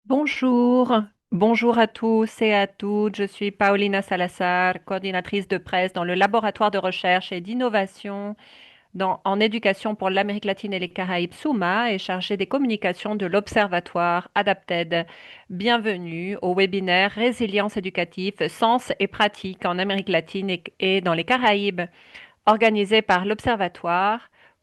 Bonjour, bonjour à tous et à toutes. Je suis Paulina Salazar, coordinatrice de presse dans le laboratoire de recherche et d'innovation en éducation pour l'Amérique latine et les Caraïbes SUMA et chargée des communications de l'Observatoire Adapted. Bienvenue au webinaire Résilience éducative, sens et pratique en Amérique latine et dans les Caraïbes, organisé par l'Observatoire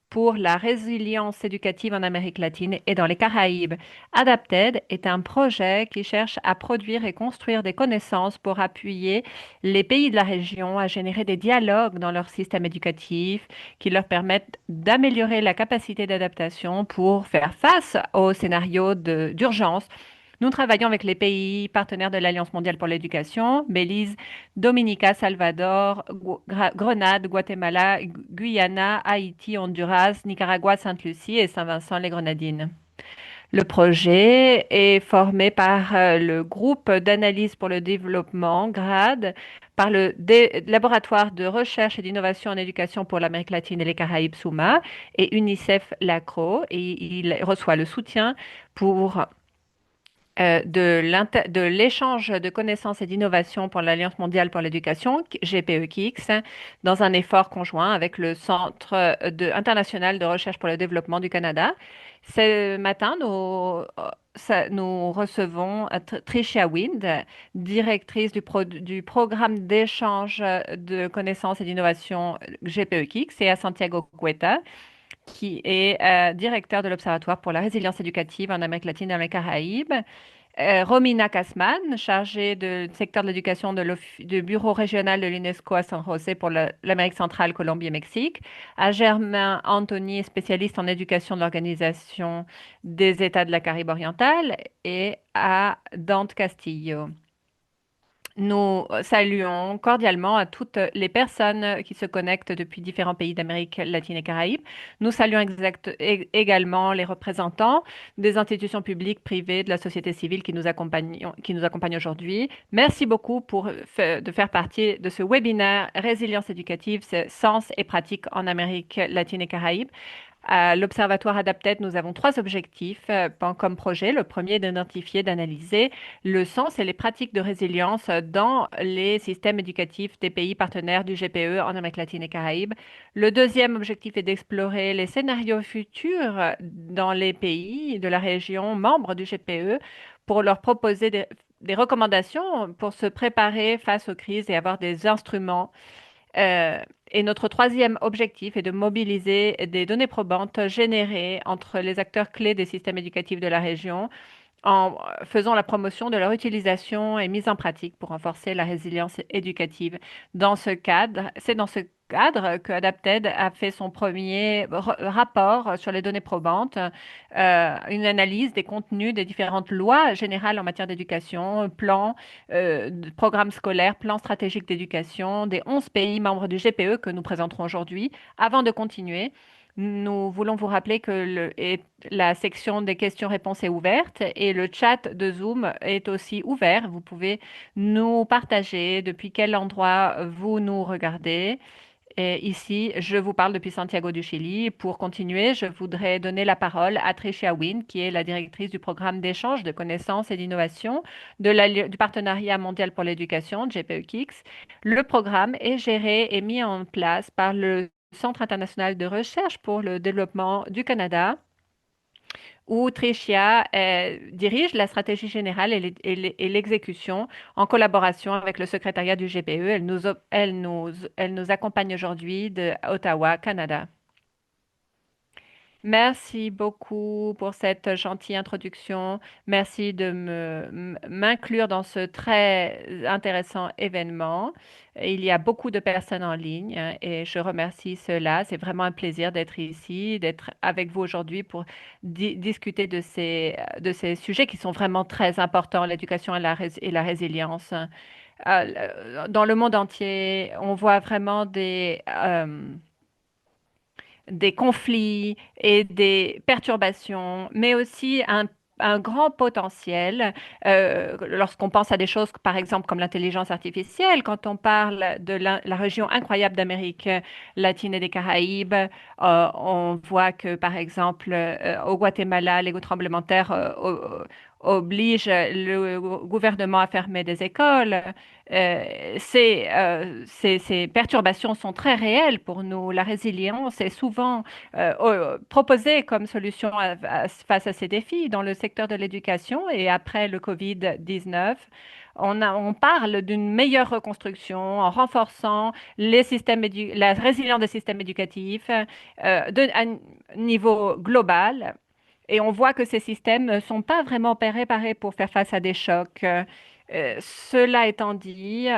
pour la résilience éducative en Amérique latine et dans les Caraïbes. Adapted est un projet qui cherche à produire et construire des connaissances pour appuyer les pays de la région à générer des dialogues dans leur système éducatif qui leur permettent d'améliorer la capacité d'adaptation pour faire face aux scénarios d'urgence. Nous travaillons avec les pays partenaires de l'Alliance mondiale pour l'éducation, Belize, Dominica, Salvador, Grenade, Guatemala, Guyana, Haïti, Honduras, Nicaragua, Sainte-Lucie et Saint-Vincent-les-Grenadines. Le projet est formé par le groupe d'analyse pour le développement, GRAD, par le laboratoire de recherche et d'innovation en éducation pour l'Amérique latine et les Caraïbes, SUMA, et UNICEF LACRO, et il reçoit le soutien pour de l'échange de connaissances et d'innovation pour l'Alliance mondiale pour l'éducation, GPEKIX, dans un effort conjoint avec le Centre international de recherche pour le développement du Canada. Ce matin, nous recevons Tricia Wind, directrice du programme d'échange de connaissances et d'innovation GPEKIX, et à Santiago Cueta, qui est directeur de l'Observatoire pour la résilience éducative en Amérique latine et dans les Caraïbes. Romina Kasman, chargée du secteur de l'éducation du bureau régional de l'UNESCO à San José pour l'Amérique centrale, Colombie et Mexique. À Germain Anthony, spécialiste en éducation de l'Organisation des États de la Caraïbe orientale. Et à Dante Castillo. Nous saluons cordialement à toutes les personnes qui se connectent depuis différents pays d'Amérique latine et Caraïbes. Nous saluons également les représentants des institutions publiques, privées, de la société civile qui nous accompagnent aujourd'hui. Merci beaucoup de faire partie de ce webinaire Résilience éducative, sens et pratique en Amérique latine et Caraïbes. À l'Observatoire Adapted, nous avons trois objectifs comme projet. Le premier est d'identifier, d'analyser le sens et les pratiques de résilience dans les systèmes éducatifs des pays partenaires du GPE en Amérique latine et Caraïbes. Le deuxième objectif est d'explorer les scénarios futurs dans les pays de la région membres du GPE pour leur proposer des recommandations pour se préparer face aux crises et avoir des instruments. euh, et notre troisième objectif est de mobiliser des données probantes générées entre les acteurs clés des systèmes éducatifs de la région en faisant la promotion de leur utilisation et mise en pratique pour renforcer la résilience éducative. C'est dans ce cadre que Adapted a fait son premier rapport sur les données probantes, une analyse des contenus des différentes lois générales en matière d'éducation, plans, programmes scolaires, plans stratégiques d'éducation des 11 pays membres du GPE que nous présenterons aujourd'hui. Avant de continuer, nous voulons vous rappeler que la section des questions-réponses est ouverte et le chat de Zoom est aussi ouvert. Vous pouvez nous partager depuis quel endroit vous nous regardez. Et ici, je vous parle depuis Santiago du Chili. Pour continuer, je voudrais donner la parole à Tricia Wynn, qui est la directrice du programme d'échange de connaissances et d'innovation du Partenariat mondial pour l'éducation, GPEKIX. Le programme est géré et mis en place par le Centre international de recherche pour le développement du Canada, où Tricia dirige la stratégie générale et l'exécution en collaboration avec le secrétariat du GPE. Elle nous accompagne aujourd'hui de Ottawa, Canada. Merci beaucoup pour cette gentille introduction. Merci de m'inclure dans ce très intéressant événement. Il y a beaucoup de personnes en ligne et je remercie cela. C'est vraiment un plaisir d'être ici, d'être avec vous aujourd'hui pour discuter de ces sujets qui sont vraiment très importants, l'éducation et et la résilience. Dans le monde entier, on voit vraiment des conflits et des perturbations, mais aussi un un grand potentiel lorsqu'on pense à des choses, par exemple, comme l'intelligence artificielle. Quand on parle de la région incroyable d'Amérique latine et des Caraïbes, on voit que, par exemple, au Guatemala, les tremblements de terre obligent le gouvernement à fermer des écoles. Ces perturbations sont très réelles pour nous. La résilience est souvent proposée comme solution face à ces défis dans le secteur de l'éducation et après le Covid-19. On parle d'une meilleure reconstruction en renforçant la résilience des systèmes éducatifs à niveau global. Et on voit que ces systèmes ne sont pas vraiment préparés pour faire face à des chocs. Cela étant dit,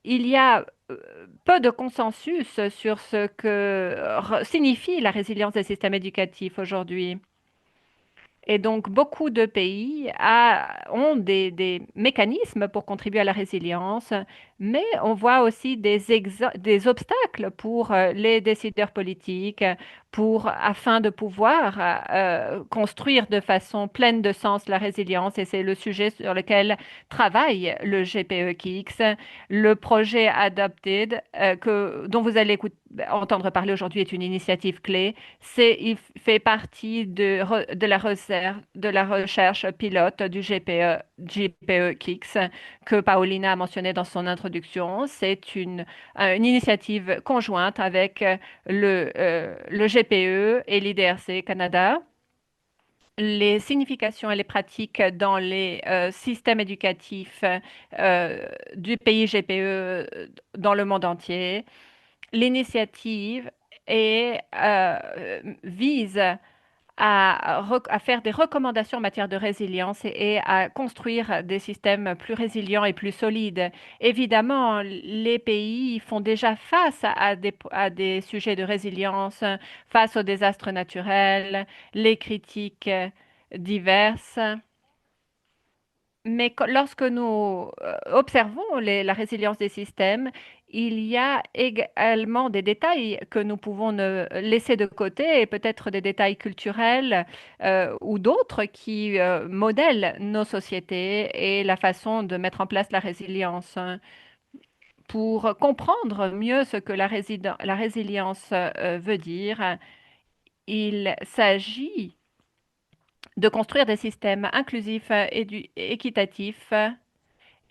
il y a peu de consensus sur ce que signifie la résilience des systèmes éducatifs aujourd'hui. Et donc, beaucoup de pays ont des mécanismes pour contribuer à la résilience, mais on voit aussi des obstacles pour les décideurs politiques afin de pouvoir construire de façon pleine de sens la résilience. Et c'est le sujet sur lequel travaille le GPE-KIX, le projet Adopted, dont vous allez entendre parler aujourd'hui, est une initiative clé. Il fait partie de la recherche pilote du GPE-KIX que Paulina a mentionné dans son introduction. C'est une initiative conjointe avec le GPE et l'IDRC Canada. Les significations et les pratiques dans les systèmes éducatifs du pays GPE dans le monde entier. L'initiative vise à faire des recommandations en matière de résilience et à construire des systèmes plus résilients et plus solides. Évidemment, les pays font déjà face à des sujets de résilience, face aux désastres naturels, les critiques diverses. Mais lorsque nous observons la résilience des systèmes, il y a également des détails que nous pouvons laisser de côté, et peut-être des détails culturels ou d'autres qui modèlent nos sociétés et la façon de mettre en place la résilience. Pour comprendre mieux ce que la résilience veut dire, il s'agit de construire des systèmes inclusifs et équitatifs.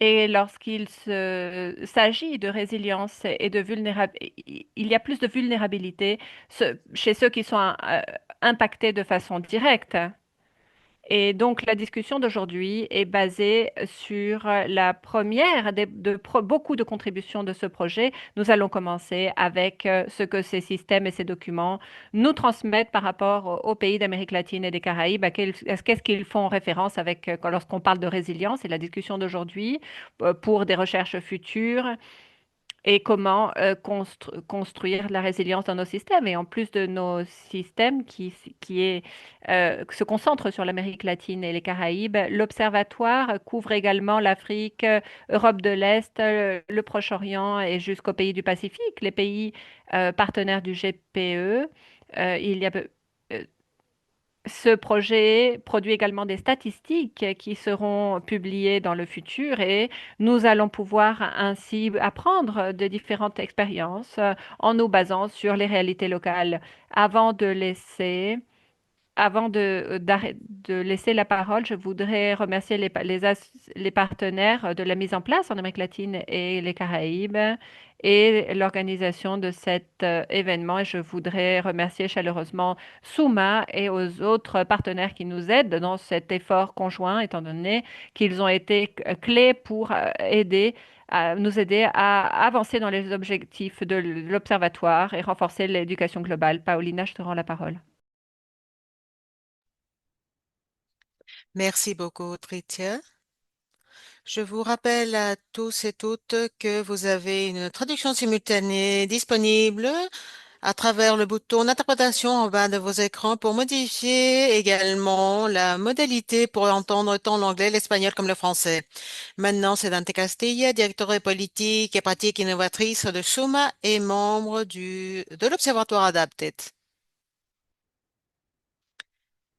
Et s'agit de résilience et de vulnérabilité, il y a plus de vulnérabilité chez ceux qui sont impactés de façon directe. Et donc, la discussion d'aujourd'hui est basée sur la première beaucoup de contributions de ce projet. Nous allons commencer avec ce que ces systèmes et ces documents nous transmettent par rapport aux pays d'Amérique latine et des Caraïbes. Qu'est-ce qu'ils font référence avec lorsqu'on parle de résilience et la discussion d'aujourd'hui pour des recherches futures et comment construire la résilience dans nos systèmes. Et en plus de nos systèmes se concentrent sur l'Amérique latine et les Caraïbes, l'Observatoire couvre également l'Afrique, Europe de l'Est, le Proche-Orient et jusqu'aux pays du Pacifique, les pays partenaires du GPE. Il y a Ce projet produit également des statistiques qui seront publiées dans le futur et nous allons pouvoir ainsi apprendre de différentes expériences en nous basant sur les réalités locales. Avant de laisser de laisser la parole, je voudrais remercier les partenaires de la mise en place en Amérique latine et les Caraïbes et l'organisation de cet événement. Et je voudrais remercier chaleureusement Souma et aux autres partenaires qui nous aident dans cet effort conjoint, étant donné qu'ils ont été clés pour nous aider à avancer dans les objectifs de l'Observatoire et renforcer l'éducation globale. Paulina, je te rends la parole. Merci beaucoup, Tritia. Je vous rappelle à tous et toutes que vous avez une traduction simultanée disponible à travers le bouton d'interprétation en bas de vos écrans pour modifier également la modalité pour entendre tant l'anglais, l'espagnol comme le français. Maintenant, c'est Dante Castilla, directeur politique et pratique innovatrice de SUMA et membre de l'Observatoire Adapted.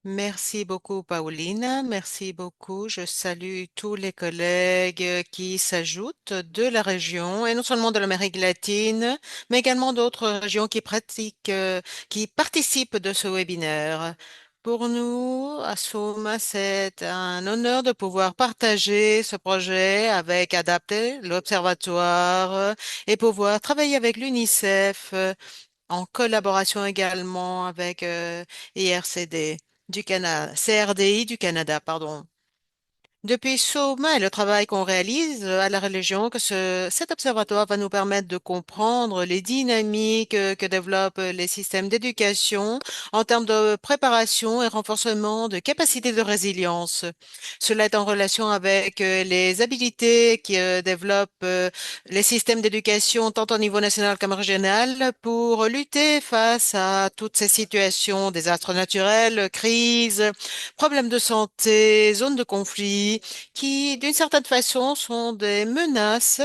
Merci beaucoup, Pauline. Merci beaucoup. Je salue tous les collègues qui s'ajoutent de la région et non seulement de l'Amérique latine, mais également d'autres régions qui participent de ce webinaire. Pour nous, à Soma, c'est un honneur de pouvoir partager ce projet avec Adapté, l'Observatoire, et pouvoir travailler avec l'UNICEF en collaboration également avec IRCD du Canada, CRDI du Canada, pardon. Depuis Soma et le travail qu'on réalise à la religion, cet observatoire va nous permettre de comprendre les dynamiques que développent les systèmes d'éducation en termes de préparation et renforcement de capacités de résilience. Cela est en relation avec les habilités qui développent les systèmes d'éducation tant au niveau national comme régional pour lutter face à toutes ces situations, désastres naturels, crises, problèmes de santé, zones de conflit qui, d'une certaine façon, sont des menaces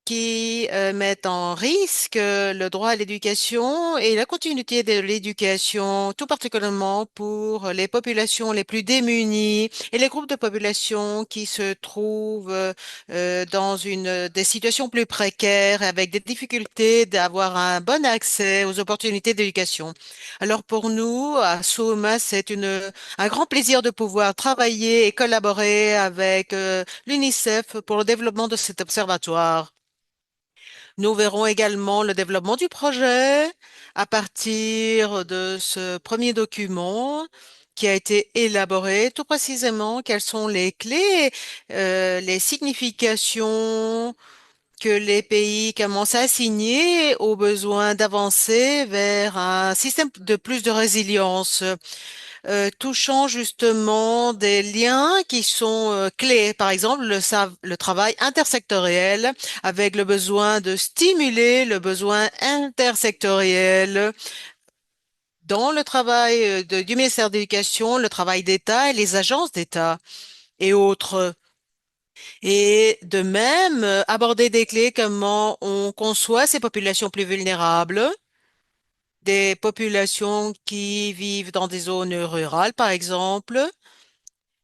qui mettent en risque le droit à l'éducation et la continuité de l'éducation, tout particulièrement pour les populations les plus démunies et les groupes de population qui se trouvent dans des situations plus précaires et avec des difficultés d'avoir un bon accès aux opportunités d'éducation. Alors pour nous, à Soma, un grand plaisir de pouvoir travailler et collaborer avec l'UNICEF pour le développement de cet observatoire. Nous verrons également le développement du projet à partir de ce premier document qui a été élaboré, tout précisément quelles sont les clés, les significations que les pays commencent à assigner au besoin d'avancer vers un système de plus de résilience touchant justement des liens qui sont clés. Par exemple, le travail intersectoriel avec le besoin de stimuler le besoin intersectoriel dans le travail du ministère de l'Éducation, le travail d'État et les agences d'État et autres. Et de même, aborder des clés, comment on conçoit ces populations plus vulnérables, des populations qui vivent dans des zones rurales, par exemple,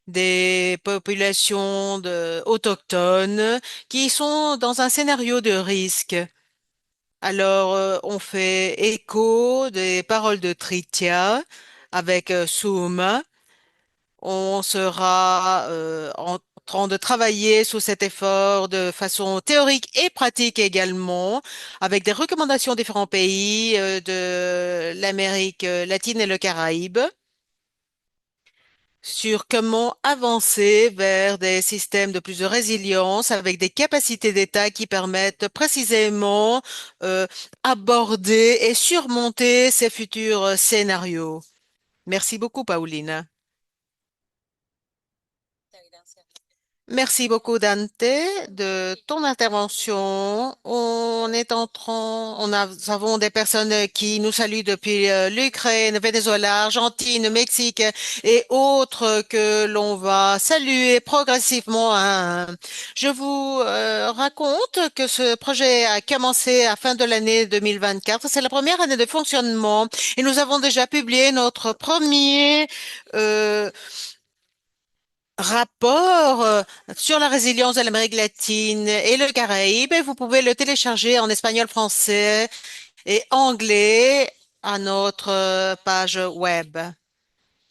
des populations autochtones qui sont dans un scénario de risque. Alors, on fait écho des paroles de Tritia avec Souma. On sera en train de travailler sous cet effort de façon théorique et pratique également, avec des recommandations des différents pays de l'Amérique latine et le Caraïbe sur comment avancer vers des systèmes de plus de résilience avec des capacités d'État qui permettent précisément euh, aborder et surmonter ces futurs scénarios. Merci beaucoup, Pauline. Merci beaucoup, Dante, de ton intervention. Nous avons des personnes qui nous saluent depuis l'Ukraine, Venezuela, Argentine, Mexique et autres que l'on va saluer progressivement un à un. Je vous raconte que ce projet a commencé à fin de l'année 2024. C'est la première année de fonctionnement et nous avons déjà publié notre premier rapport sur la résilience de l'Amérique latine et le Caraïbe. Vous pouvez le télécharger en espagnol, français et anglais à notre page web.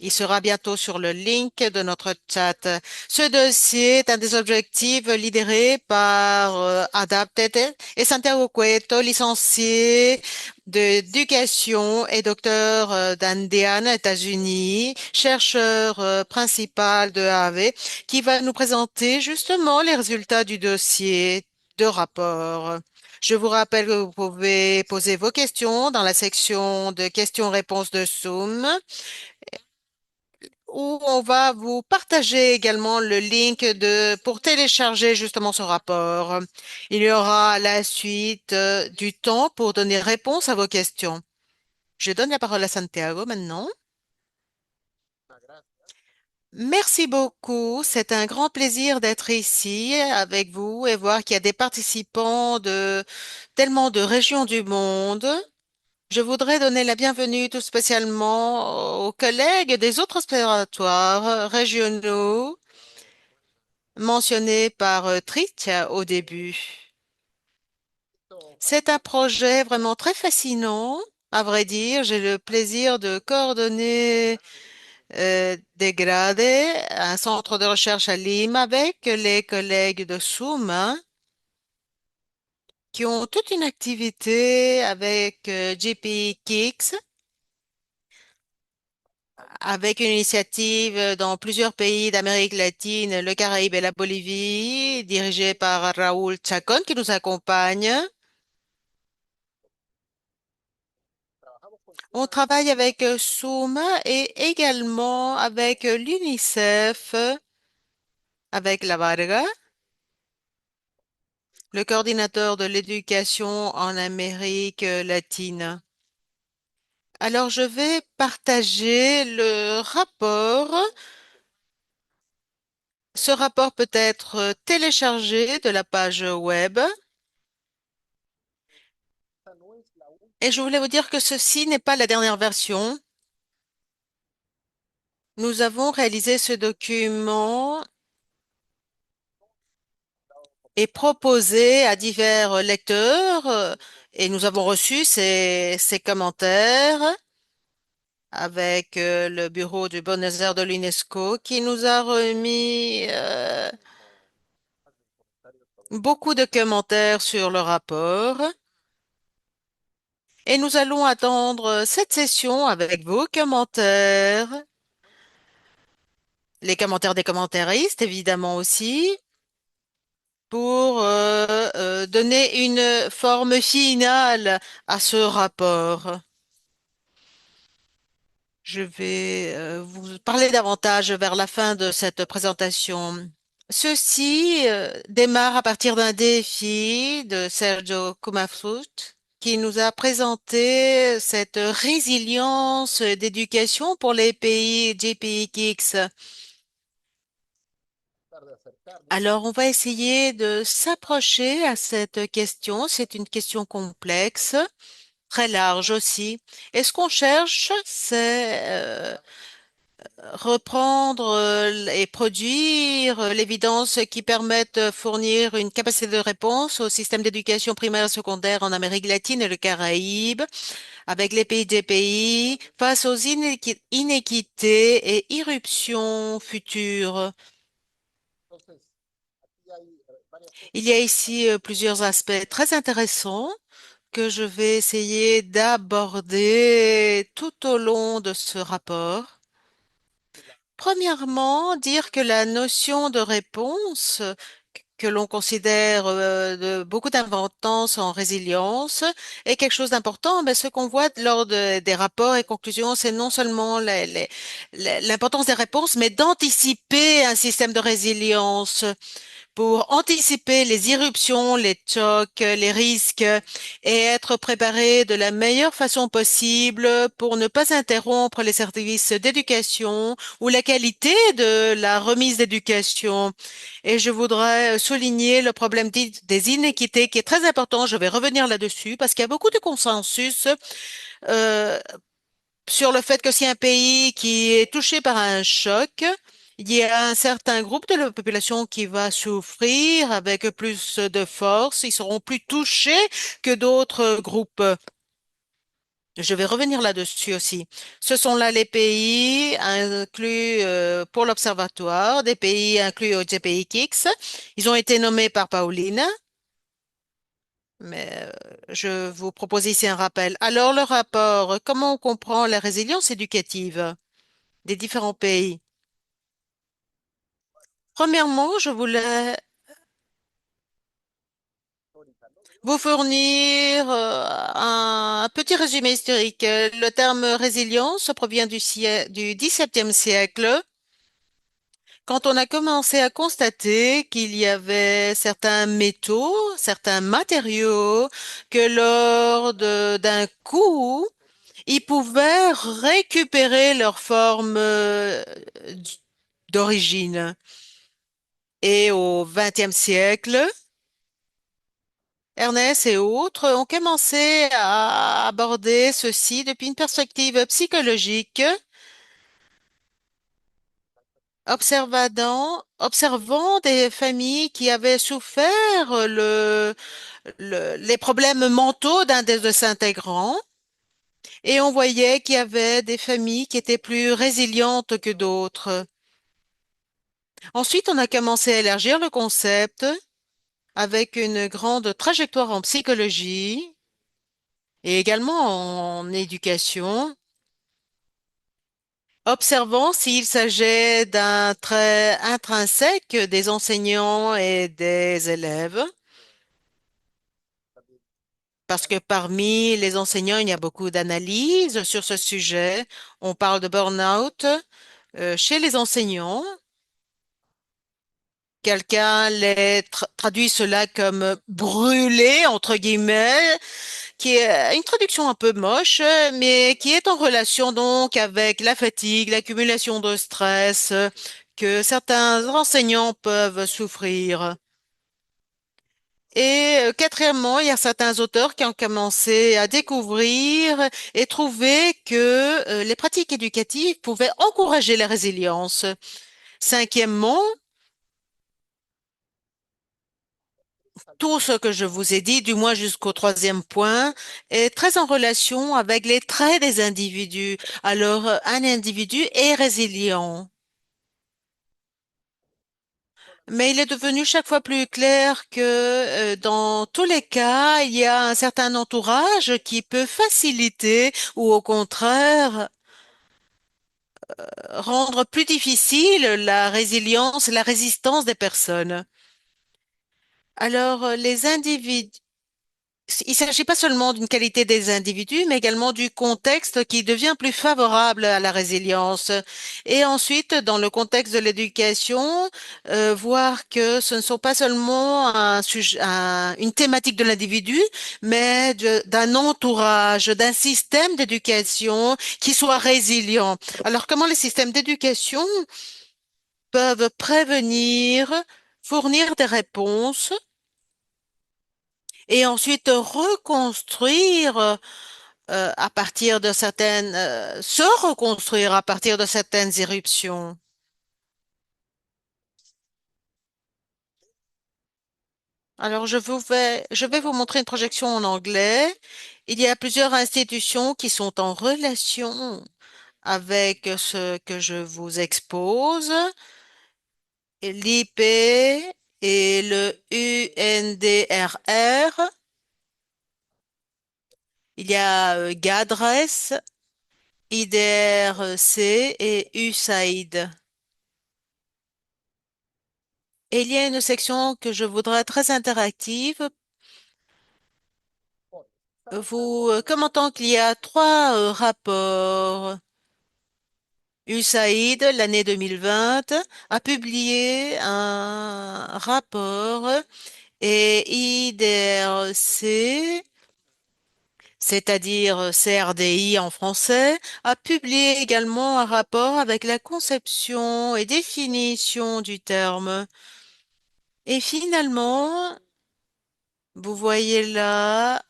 Il sera bientôt sur le link de notre chat. Ce dossier est un des objectifs lidérés par Adapted et Santiago Cueto, licencié d'éducation et docteur d'Indiana, États-Unis, chercheur principal de AAV, qui va nous présenter justement les résultats du dossier de rapport. Je vous rappelle que vous pouvez poser vos questions dans la section de questions-réponses de Zoom où on va vous partager également le link pour télécharger justement ce rapport. Il y aura à la suite du temps pour donner réponse à vos questions. Je donne la parole à Santiago maintenant. Merci beaucoup. C'est un grand plaisir d'être ici avec vous et voir qu'il y a des participants de tellement de régions du monde. Je voudrais donner la bienvenue tout spécialement aux collègues des autres observatoires régionaux mentionnés par Trick au début. C'est un projet vraiment très fascinant. À vrai dire, j'ai le plaisir de coordonner Degrade, un centre de recherche à Lima, avec les collègues de Souma qui ont toute une activité avec JP Kicks, avec une initiative dans plusieurs pays d'Amérique latine, le Caraïbe et la Bolivie, dirigée par Raoul Chacon qui nous accompagne. On travaille avec Souma et également avec l'UNICEF, avec la Varga, le coordinateur de l'éducation en Amérique latine. Alors, je vais partager le rapport. Ce rapport peut être téléchargé de la page web. Et je voulais vous dire que ceci n'est pas la dernière version. Nous avons réalisé ce document et proposé à divers lecteurs et nous avons reçu ces commentaires avec le bureau du Buenos Aires de l'UNESCO qui nous a remis beaucoup de commentaires sur le rapport. Et nous allons attendre cette session avec vos commentaires, les commentaires des commentaristes évidemment aussi, pour donner une forme finale à ce rapport. Je vais vous parler davantage vers la fin de cette présentation. Ceci démarre à partir d'un défi de Sergio Kumafrut qui nous a présenté cette résilience d'éducation pour les pays GPX. Alors, on va essayer de s'approcher à cette question. C'est une question complexe, très large aussi. Et ce qu'on cherche, c'est reprendre et produire l'évidence qui permette de fournir une capacité de réponse au système d'éducation primaire et secondaire en Amérique latine et le Caraïbe, avec les pays des pays, face aux inéquités et irruptions futures. Il y a ici plusieurs aspects très intéressants que je vais essayer d'aborder tout au long de ce rapport. Premièrement, dire que la notion de réponse que l'on considère de beaucoup d'importance en résilience est quelque chose d'important, mais ce qu'on voit lors des rapports et conclusions, c'est non seulement l'importance des réponses, mais d'anticiper un système de résilience pour anticiper les irruptions, les chocs, les risques et être préparé de la meilleure façon possible pour ne pas interrompre les services d'éducation ou la qualité de la remise d'éducation. Et je voudrais souligner le problème des inéquités qui est très important. Je vais revenir là-dessus parce qu'il y a beaucoup de consensus euh, sur le fait que si un pays qui est touché par un choc, il y a un certain groupe de la population qui va souffrir avec plus de force. Ils seront plus touchés que d'autres groupes. Je vais revenir là-dessus aussi. Ce sont là les pays inclus pour l'Observatoire, des pays inclus au GPIX. Ils ont été nommés par Paulina, mais je vous propose ici un rappel. Alors, le rapport, comment on comprend la résilience éducative des différents pays? Premièrement, je voulais vous fournir un petit résumé historique. Le terme résilience provient du XVIIe siècle, quand on a commencé à constater qu'il y avait certains métaux, certains matériaux, que lors d'un coup, ils pouvaient récupérer leur forme d'origine. Et au XXe siècle, Ernest et autres ont commencé à aborder ceci depuis une perspective psychologique, observant des familles qui avaient souffert les problèmes mentaux d'un des intégrants. Et on voyait qu'il y avait des familles qui étaient plus résilientes que d'autres. Ensuite, on a commencé à élargir le concept avec une grande trajectoire en psychologie et également en éducation, observant s'il s'agit d'un trait intrinsèque des enseignants et des élèves, parce que parmi les enseignants, il y a beaucoup d'analyses sur ce sujet. On parle de burn-out chez les enseignants. Quelqu'un traduit cela comme brûlé, entre guillemets, qui est une traduction un peu moche, mais qui est en relation donc avec la fatigue, l'accumulation de stress que certains enseignants peuvent souffrir. Et quatrièmement, il y a certains auteurs qui ont commencé à découvrir et trouver que les pratiques éducatives pouvaient encourager la résilience. Cinquièmement, tout ce que je vous ai dit, du moins jusqu'au troisième point, est très en relation avec les traits des individus. Alors, un individu est résilient, mais il est devenu chaque fois plus clair que dans tous les cas, il y a un certain entourage qui peut faciliter ou au contraire rendre plus difficile la résilience, la résistance des personnes. Alors, les individus il ne s'agit pas seulement d'une qualité des individus, mais également du contexte qui devient plus favorable à la résilience. Et ensuite, dans le contexte de l'éducation, voir que ce ne sont pas seulement une thématique de l'individu, mais d'un entourage, d'un système d'éducation qui soit résilient. Alors, comment les systèmes d'éducation peuvent prévenir, fournir des réponses et ensuite reconstruire à partir de se reconstruire à partir de certaines éruptions. Alors, je vais vous montrer une projection en anglais. Il y a plusieurs institutions qui sont en relation avec ce que je vous expose. L'IP et le UNDRR. Il y a GADRES, IDRC et USAID. Et il y a une section que je voudrais très interactive. Vous commentant qu'il y a trois rapports. USAID, l'année 2020, a publié un rapport et IDRC, c'est-à-dire CRDI en français, a publié également un rapport avec la conception et définition du terme. Et finalement, vous voyez là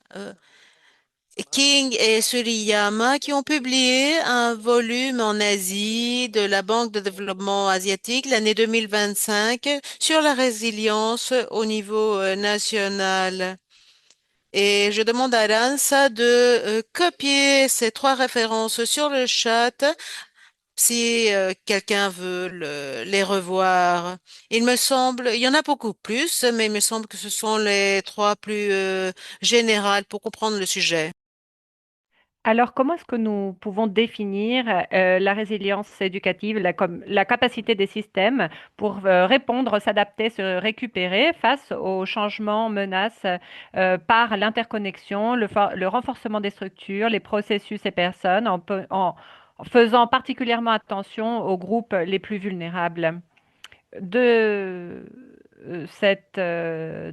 King et Suriyama qui ont publié un volume en Asie de la Banque de développement asiatique l'année 2025 sur la résilience au niveau national. Et je demande à Lanza de copier ces trois références sur le chat si quelqu'un veut les revoir. Il me semble, il y en a beaucoup plus, mais il me semble que ce sont les trois plus générales pour comprendre le sujet. Alors, comment est-ce que nous pouvons définir la résilience éducative, la capacité des systèmes pour répondre, s'adapter, se récupérer face aux changements, menaces par l'interconnexion, le renforcement des structures, les processus et personnes, en faisant particulièrement attention aux groupes les plus vulnérables? De cette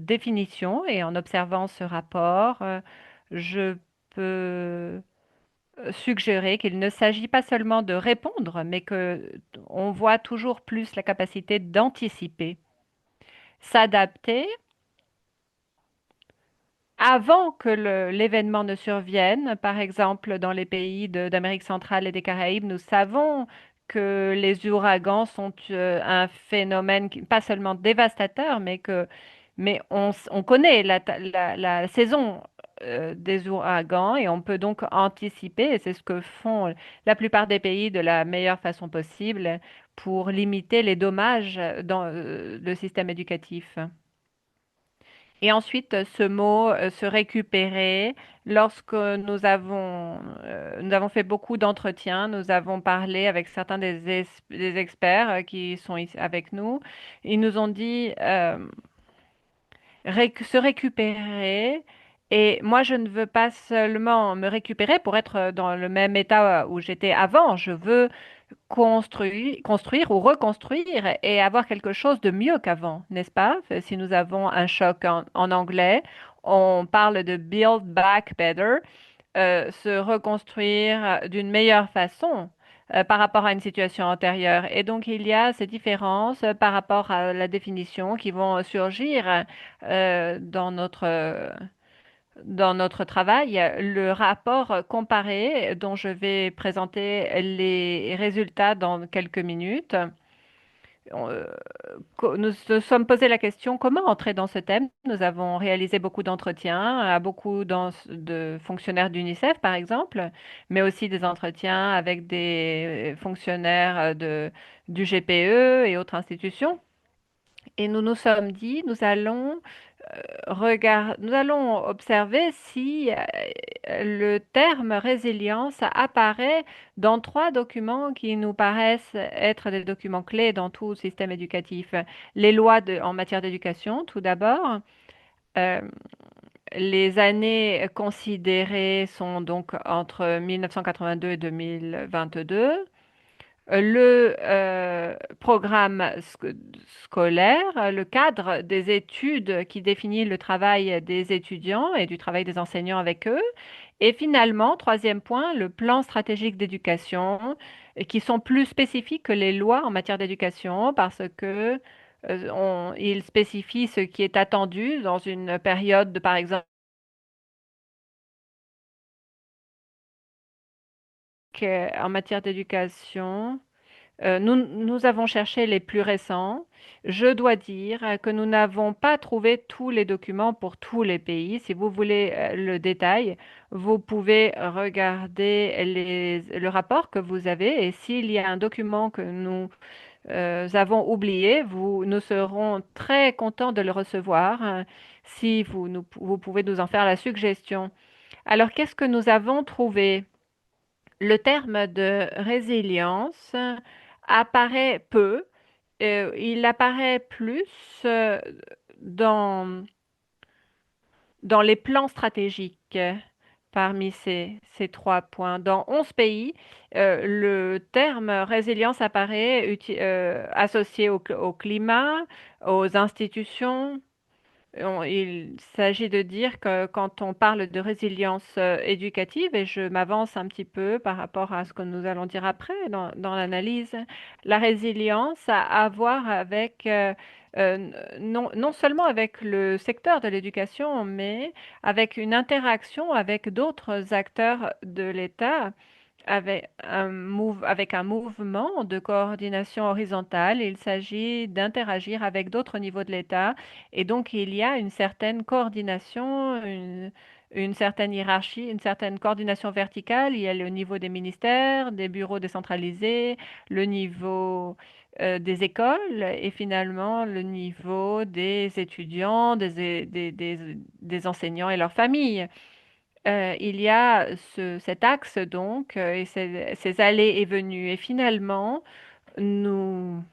définition et en observant ce rapport, je peux suggérer qu'il ne s'agit pas seulement de répondre, mais que on voit toujours plus la capacité d'anticiper, s'adapter avant que l'événement ne survienne, par exemple dans les pays d'Amérique centrale et des Caraïbes, nous savons que les ouragans sont un phénomène pas seulement dévastateur, mais on connaît la saison des ouragans et on peut donc anticiper, et c'est ce que font la plupart des pays de la meilleure façon possible pour limiter les dommages dans le système éducatif. Et ensuite, ce mot se récupérer, lorsque nous avons fait beaucoup d'entretiens, nous avons parlé avec certains des experts qui sont ici avec nous. Ils nous ont dit se récupérer. Et moi, je ne veux pas seulement me récupérer pour être dans le même état où j'étais avant. Je veux construire ou reconstruire et avoir quelque chose de mieux qu'avant, n'est-ce pas? Si nous avons un choc en anglais, on parle de build back better, se reconstruire d'une meilleure façon. Par rapport à une situation antérieure. Et donc, il y a ces différences par rapport à la définition qui vont surgir dans notre travail, le rapport comparé dont je vais présenter les résultats dans quelques minutes. Euh, Nous nous sommes posé la question comment entrer dans ce thème. Nous avons réalisé beaucoup d'entretiens à beaucoup de fonctionnaires d'UNICEF, par exemple, mais aussi des entretiens avec des fonctionnaires du GPE et autres institutions. Et nous nous sommes dit, nous allons observer si le terme résilience apparaît dans trois documents qui nous paraissent être des documents clés dans tout système éducatif. Les lois en matière d'éducation, tout d'abord. Euh, les années considérées sont donc entre 1982 et 2022. Le programme scolaire, le cadre des études qui définit le travail des étudiants et du travail des enseignants avec eux. Et finalement, troisième point, le plan stratégique d'éducation, qui sont plus spécifiques que les lois en matière d'éducation parce que ils spécifient ce qui est attendu dans une période, par exemple, en matière d'éducation. Nous avons cherché les plus récents. Je dois dire que nous n'avons pas trouvé tous les documents pour tous les pays. Si vous voulez le détail, vous pouvez regarder le rapport que vous avez et s'il y a un document que nous avons oublié, nous serons très contents de le recevoir si vous pouvez nous en faire la suggestion. Alors, qu'est-ce que nous avons trouvé? Le terme de résilience apparaît peu, il apparaît plus euh, dans, dans les plans stratégiques parmi ces trois points. Dans 11 pays, le terme résilience apparaît associé au climat, aux institutions, il s'agit de dire que quand on parle de résilience éducative, et je m'avance un petit peu par rapport à ce que nous allons dire après dans l'analyse, la résilience a à voir avec, non seulement avec le secteur de l'éducation, mais avec une interaction avec d'autres acteurs de l'État avec un mouvement de coordination horizontale. Il s'agit d'interagir avec d'autres niveaux de l'État et donc il y a une certaine coordination, une certaine hiérarchie, une certaine coordination verticale. Il y a le niveau des ministères, des bureaux décentralisés, le niveau des écoles et finalement le niveau des étudiants, des enseignants et leurs familles. Il y a cet axe donc et ces allées et venues. Et finalement, nous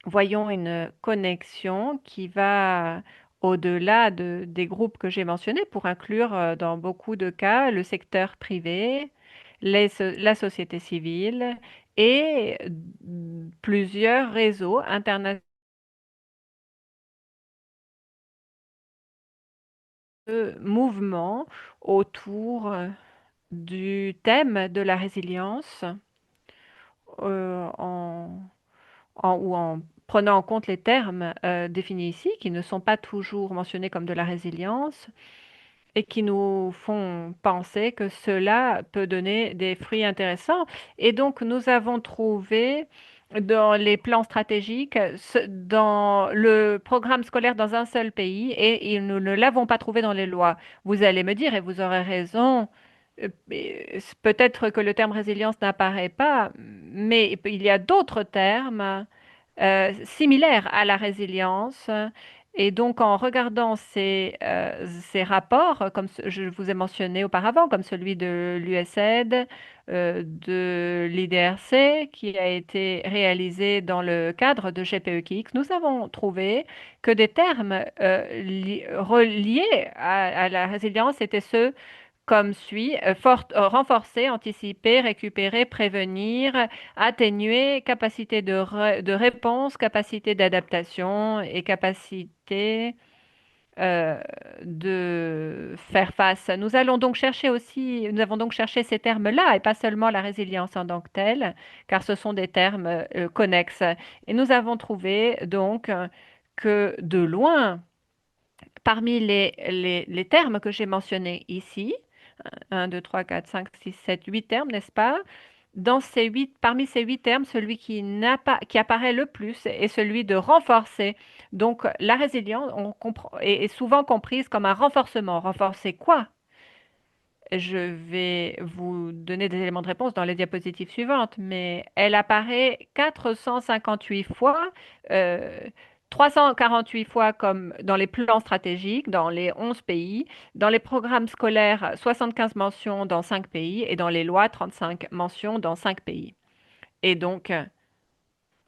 voyons une connexion qui va au-delà des groupes que j'ai mentionnés pour inclure dans beaucoup de cas le secteur privé, la société civile et plusieurs réseaux internationaux de mouvements autour du thème de la résilience en, ou en prenant en compte les termes définis ici, qui ne sont pas toujours mentionnés comme de la résilience. et qui nous font penser que cela peut donner des fruits intéressants. Et donc, nous avons trouvé dans les plans stratégiques, dans le programme scolaire dans un seul pays, nous ne l'avons pas trouvé dans les lois. Vous allez me dire, et vous aurez raison, peut-être que le terme résilience n'apparaît pas, mais il y a d'autres termes similaire à la résilience. Et donc, en regardant ces rapports, comme je vous ai mentionné auparavant, comme celui de l'USAID, de l'IDRC, qui a été réalisé dans le cadre de GPEKX, nous avons trouvé que des termes reliés à la résilience étaient ceux comme suit, renforcer, anticiper, récupérer, prévenir, atténuer, capacité de réponse, capacité d'adaptation et capacité euh, de faire face. Nous avons donc cherché ces termes-là et pas seulement la résilience en tant que telle, car ce sont des termes connexes. Et nous avons trouvé donc que de loin, parmi les termes que j'ai mentionnés ici, 1, 2, 3, 4, 5, 6, 7, 8 termes, n'est-ce pas? Parmi ces 8 termes, celui qui apparaît le plus est celui de renforcer. Donc, la résilience est souvent comprise comme un renforcement. Renforcer quoi? Je vais vous donner des éléments de réponse dans les diapositives suivantes, mais elle apparaît 458 fois, euh, 348 fois comme dans les plans stratégiques dans les 11 pays, dans les programmes scolaires 75 mentions dans 5 pays et dans les lois 35 mentions dans 5 pays. Et donc,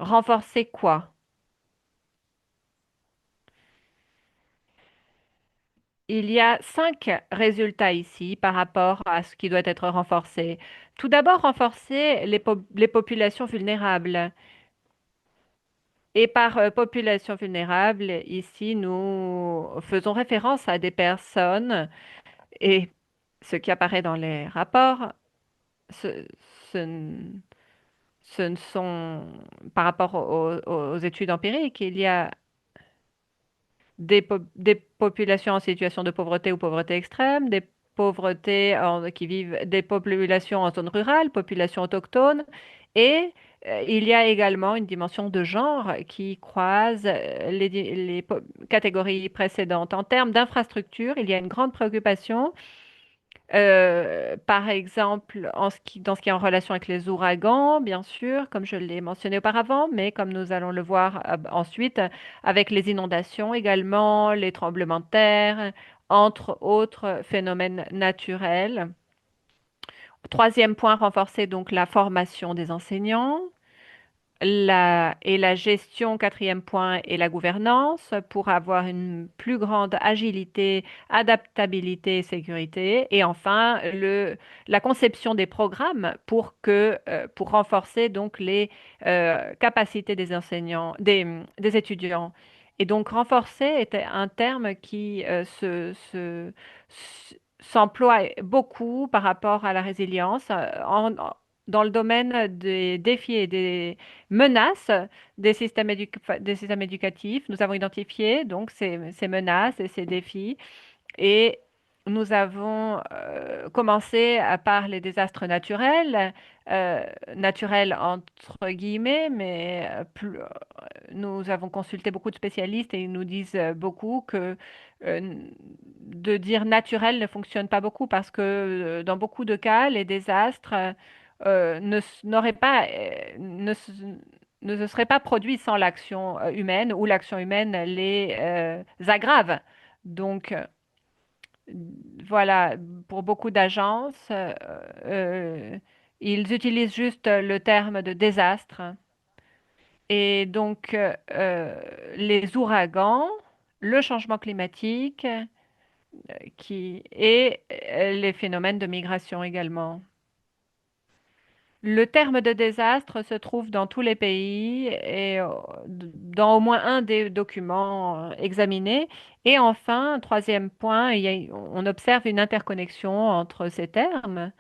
renforcer quoi? Il y a 5 résultats ici par rapport à ce qui doit être renforcé. Tout d'abord, renforcer les populations vulnérables. Et par population vulnérable, ici, nous faisons référence à des personnes et ce qui apparaît dans les rapports, ce, ce n- ce ne sont, par rapport aux études empiriques, il y a des populations en situation de pauvreté ou pauvreté extrême, qui vivent, des populations en zone rurale, populations autochtones, et il y a également une dimension de genre qui croise les catégories précédentes. En termes d'infrastructure, il y a une grande préoccupation par exemple, dans ce qui est en relation avec les ouragans, bien sûr, comme je l'ai mentionné auparavant, mais comme nous allons le voir ensuite, avec les inondations également, les tremblements de terre, entre autres phénomènes naturels. Troisième point, renforcer donc la formation des enseignants. La gestion, quatrième point, et la gouvernance pour avoir une plus grande agilité, adaptabilité et sécurité. Et enfin, la conception des programmes pour renforcer donc les capacités des enseignants, des étudiants. Et donc, renforcer était un terme qui s'emploie beaucoup par rapport à la résilience dans le domaine des défis et des menaces des systèmes éducatifs. Nous avons identifié donc ces menaces et ces défis et nous avons commencé par les désastres euh, naturels entre guillemets, mais nous avons consulté beaucoup de spécialistes et ils nous disent beaucoup que de dire naturel ne fonctionne pas beaucoup parce que dans beaucoup de cas, les désastres n'auraient pas, ne se seraient pas produits sans l'action humaine ou l'action humaine les aggrave. Donc, voilà, pour beaucoup d'agences, euh, ils utilisent juste le terme de désastre. Et donc, les ouragans, le changement climatique et les phénomènes de migration également. Le terme de désastre se trouve dans tous les pays et dans au moins un des documents examinés. Et enfin, troisième point, on observe une interconnexion entre ces termes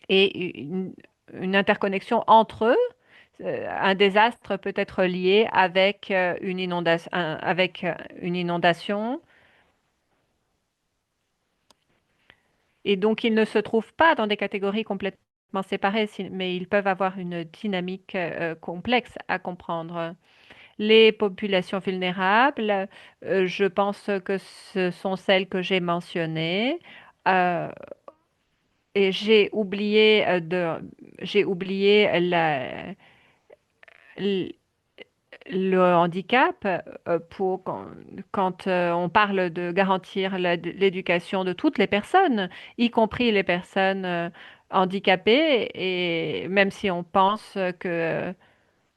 et une interconnexion entre eux. Un désastre peut être lié avec une inondation, et donc ils ne se trouvent pas dans des catégories complètement séparées, mais ils peuvent avoir une dynamique complexe à comprendre. Les populations vulnérables, je pense que ce sont celles que j'ai mentionnées. Euh, et j'ai oublié l- le handicap quand on parle de garantir l'éducation de toutes les personnes, y compris les personnes handicapées. Et même si on pense que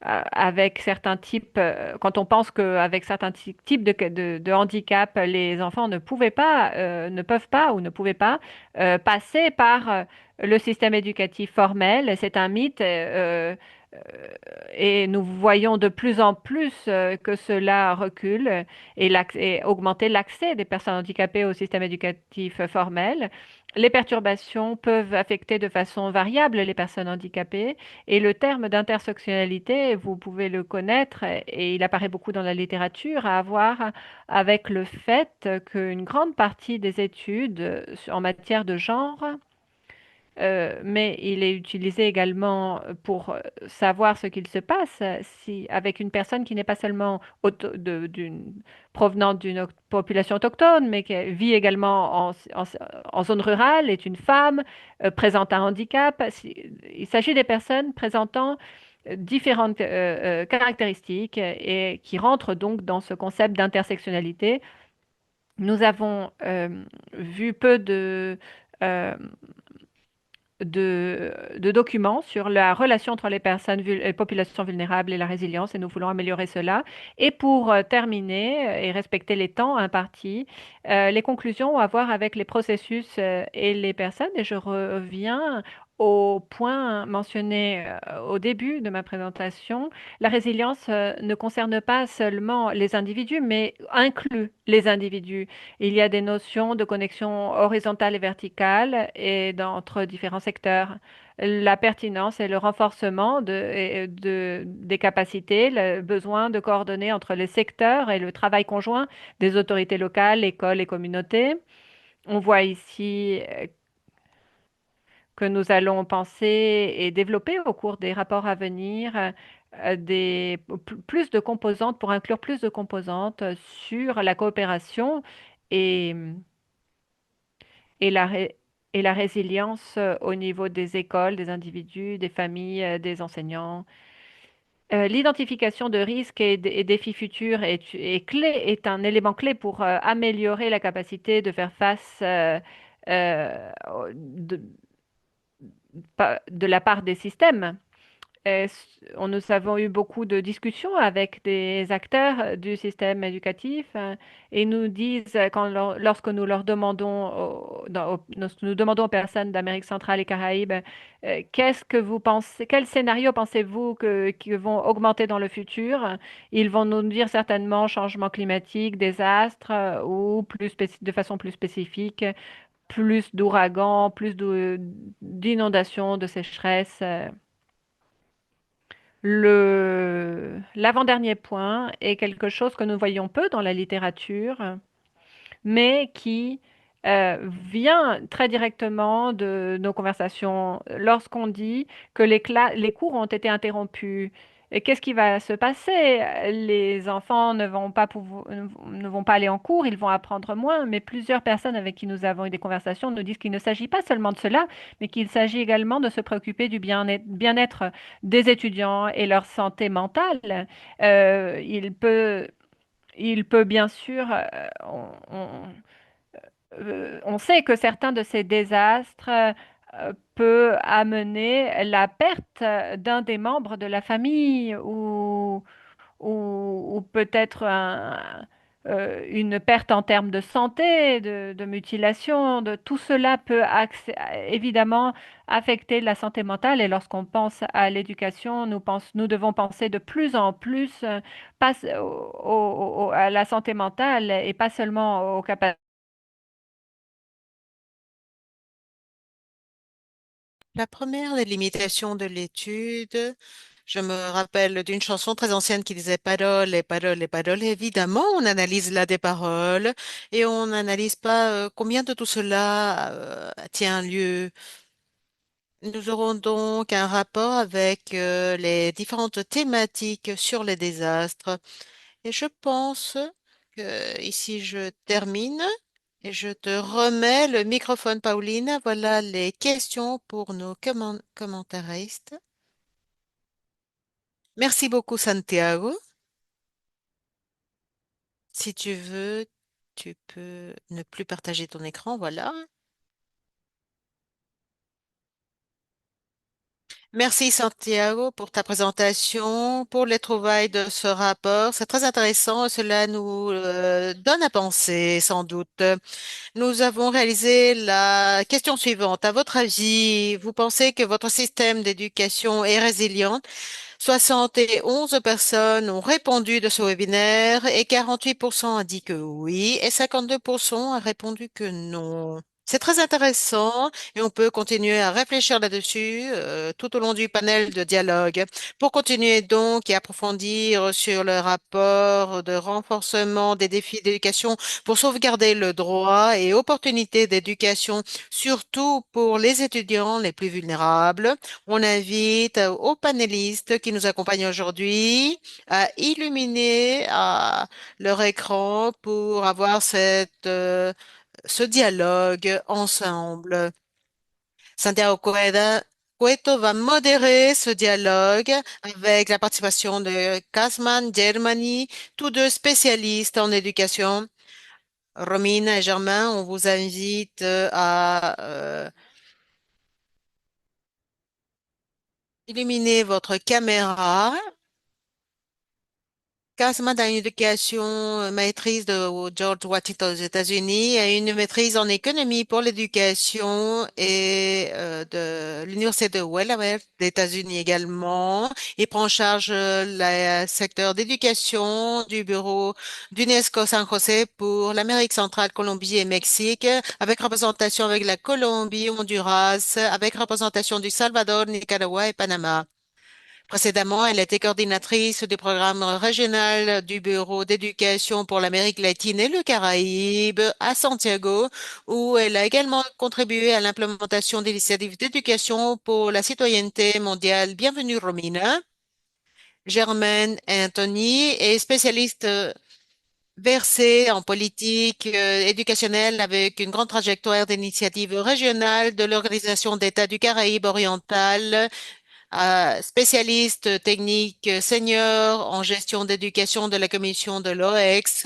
avec certains types, quand on pense qu'avec certains types de handicap, les enfants ne peuvent pas ou ne pouvaient pas passer par le système éducatif formel. C'est un mythe. Et nous voyons de plus en plus que cela recule et augmenter l'accès des personnes handicapées au système éducatif formel. Les perturbations peuvent affecter de façon variable les personnes handicapées et le terme d'intersectionnalité, vous pouvez le connaître et il apparaît beaucoup dans la littérature, à voir avec le fait qu'une grande partie des études en matière de genre mais il est utilisé également pour savoir ce qu'il se passe si, avec une personne qui n'est pas seulement provenant d'une population autochtone, mais qui vit également en zone rurale, est une femme, présente un handicap. Il s'agit des personnes présentant différentes caractéristiques et qui rentrent donc dans ce concept d'intersectionnalité. Nous avons vu peu euh, de documents sur la relation entre les populations vulnérables et la résilience, et nous voulons améliorer cela. Et pour terminer et respecter les temps impartis, les conclusions ont à voir avec les processus et les personnes, et je reviens au point mentionné au début de ma présentation. La résilience ne concerne pas seulement les individus, mais inclut les individus. Il y a des notions de connexion horizontale et verticale entre différents secteurs. La pertinence et le renforcement des capacités, le besoin de coordonner entre les secteurs et le travail conjoint des autorités locales, écoles et communautés. On voit ici que nous allons penser et développer au cours des rapports à venir plus de composantes pour inclure plus de composantes sur la coopération et et et la résilience au niveau des écoles, des individus, des familles, des enseignants. L'identification de risques et défis futurs est un élément clé pour améliorer la capacité de faire face de, de la part des systèmes. Nous avons eu beaucoup de discussions avec des acteurs du système éducatif et nous disent, lorsque nous leur demandons, lorsque nous demandons aux personnes d'Amérique centrale et Caraïbes, qu'est-ce que vous pensez, quel scénario pensez-vous qui vont augmenter dans le futur? Ils vont nous dire certainement changement climatique, désastre ou de façon plus spécifique, plus d'ouragans, d'inondations, de sécheresses. L'avant-dernier point est quelque chose que nous voyons peu dans la littérature, mais qui vient très directement de nos conversations. Lorsqu'on dit que les cours ont été interrompus, et qu'est-ce qui va se passer? Les enfants ne vont pas aller en cours, ils vont apprendre moins, mais plusieurs personnes avec qui nous avons eu des conversations nous disent qu'il ne s'agit pas seulement de cela, mais qu'il s'agit également de se préoccuper du bien-être des étudiants et leur santé mentale. Euh, il peut, il peut bien sûr, on sait que certains de ces désastres peut amener la perte d'un des membres de la famille ou peut-être une perte en termes de santé, de mutilation. Tout cela peut évidemment affecter la santé mentale et lorsqu'on pense à l'éducation, nous devons penser de plus en plus à la santé mentale et pas seulement aux capacités. La première, les limitations de l'étude. Je me rappelle d'une chanson très ancienne qui disait paroles et paroles et paroles. Évidemment, on analyse là des paroles et on n'analyse pas combien de tout cela tient lieu. Nous aurons donc un rapport avec les différentes thématiques sur les désastres. Et je pense que ici je termine et je te remets le microphone, Pauline. Voilà les questions pour nos commentaristes. Merci beaucoup, Santiago. Si tu veux, tu peux ne plus partager ton écran. Voilà. Merci Santiago pour ta présentation, pour les trouvailles de ce rapport. C'est très intéressant et cela nous donne à penser sans doute. Nous avons réalisé la question suivante. À votre avis, vous pensez que votre système d'éducation est résilient? 71 personnes ont répondu de ce webinaire et 48% a dit que oui et 52% a répondu que non. C'est très intéressant et on peut continuer à réfléchir là-dessus tout au long du panel de dialogue. Pour continuer donc et approfondir sur le rapport de renforcement des défis d'éducation pour sauvegarder le droit et opportunités d'éducation, surtout pour les étudiants les plus vulnérables, on invite aux panélistes qui nous accompagnent aujourd'hui à illuminer leur écran pour avoir ce dialogue ensemble. Santiago Cueto va modérer ce dialogue avec la participation de Casman Germany, tous deux spécialistes en éducation. Romina et Germain, on vous invite à illuminer votre caméra. Casman a une éducation maîtrise de au George Washington aux États-Unis et une maîtrise en économie pour l'éducation et de l'Université de Delaware des États-Unis également. Il prend en charge le secteur d'éducation du bureau d'UNESCO San José pour l'Amérique centrale, Colombie et Mexique, avec représentation avec la Colombie, Honduras, avec représentation du Salvador, Nicaragua et Panama. Précédemment, elle était coordinatrice du programme régional du Bureau d'éducation pour l'Amérique latine et le Caraïbe à Santiago, où elle a également contribué à l'implémentation d'initiatives d'éducation pour la citoyenneté mondiale. Bienvenue, Romina. Germaine Anthony est spécialiste versée en politique éducationnelle avec une grande trajectoire d'initiatives régionales de l'Organisation d'État du Caraïbe oriental, spécialiste technique senior en gestion d'éducation de la commission de l'OEX,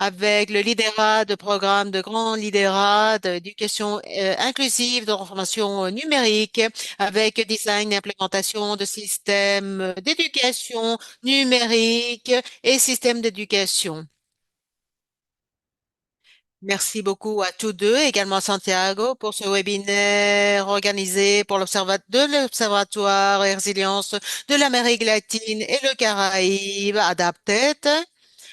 avec le lidérat de programmes de grand lidérat d'éducation inclusive, de transformation numérique, avec design et implémentation de systèmes d'éducation numérique et systèmes d'éducation. Merci beaucoup à tous deux, également à Santiago, pour ce webinaire organisé pour l'Observatoire et Résilience de l'Amérique latine et le Caraïbe Adapted.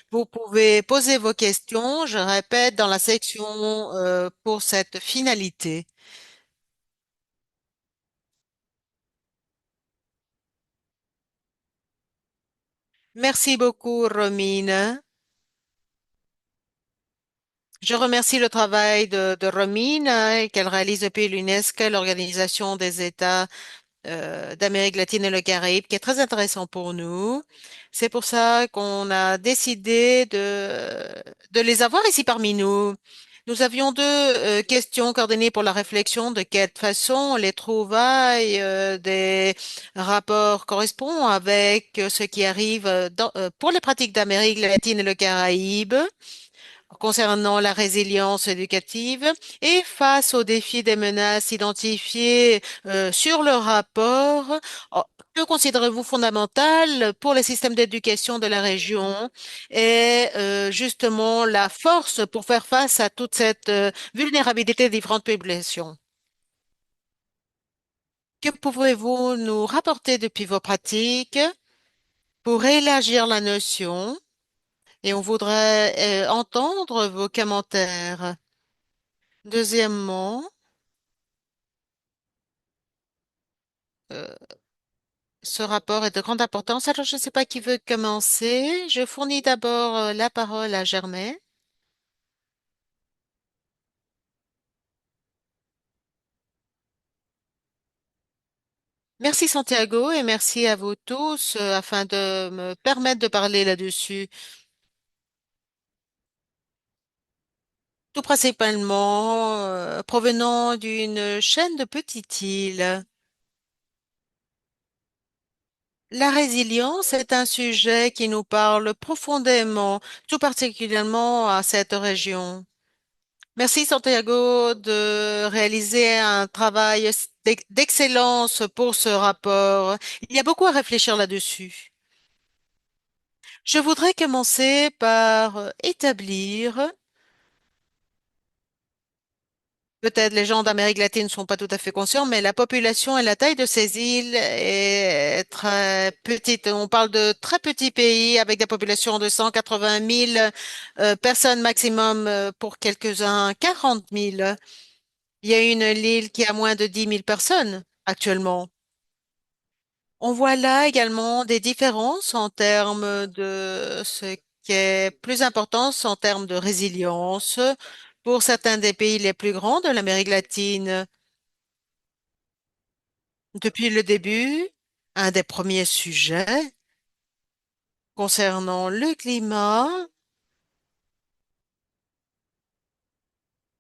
Vous pouvez poser vos questions, je répète, dans la section pour cette finalité. Merci beaucoup, Romine. Je remercie le travail de Romine qu'elle réalise depuis l'UNESCO, l'Organisation des États d'Amérique latine et le Caraïbe, qui est très intéressant pour nous. C'est pour ça qu'on a décidé de les avoir ici parmi nous. Nous avions deux questions coordonnées pour la réflexion. De quelle façon les trouvailles des rapports correspondent avec ce qui arrive pour les pratiques d'Amérique latine et le Caraïbe concernant la résilience éducative et face aux défis des menaces identifiées sur le rapport, oh, que considérez-vous fondamental pour les systèmes d'éducation de la région et justement la force pour faire face à toute cette vulnérabilité des différentes populations? Que pouvez-vous nous rapporter depuis vos pratiques pour élargir la notion? Et on voudrait entendre vos commentaires. Deuxièmement, Ce rapport est de grande importance. Alors, je ne sais pas qui veut commencer. Je fournis d'abord la parole à Germain. Merci Santiago et merci à vous tous afin de me permettre de parler là-dessus. Tout principalement provenant d'une chaîne de petites îles. La résilience est un sujet qui nous parle profondément, tout particulièrement à cette région. Merci Santiago de réaliser un travail d'excellence pour ce rapport. Il y a beaucoup à réfléchir là-dessus. Je voudrais commencer par établir, peut-être les gens d'Amérique latine ne sont pas tout à fait conscients, mais la population et la taille de ces îles est très petite. On parle de très petits pays avec des populations de 180 000 personnes maximum pour quelques-uns, 40 000. Il y a une île qui a moins de 10 000 personnes actuellement. On voit là également des différences en termes de ce qui est plus important en termes de résilience. Pour certains des pays les plus grands de l'Amérique latine, depuis le début, un des premiers sujets concernant le climat.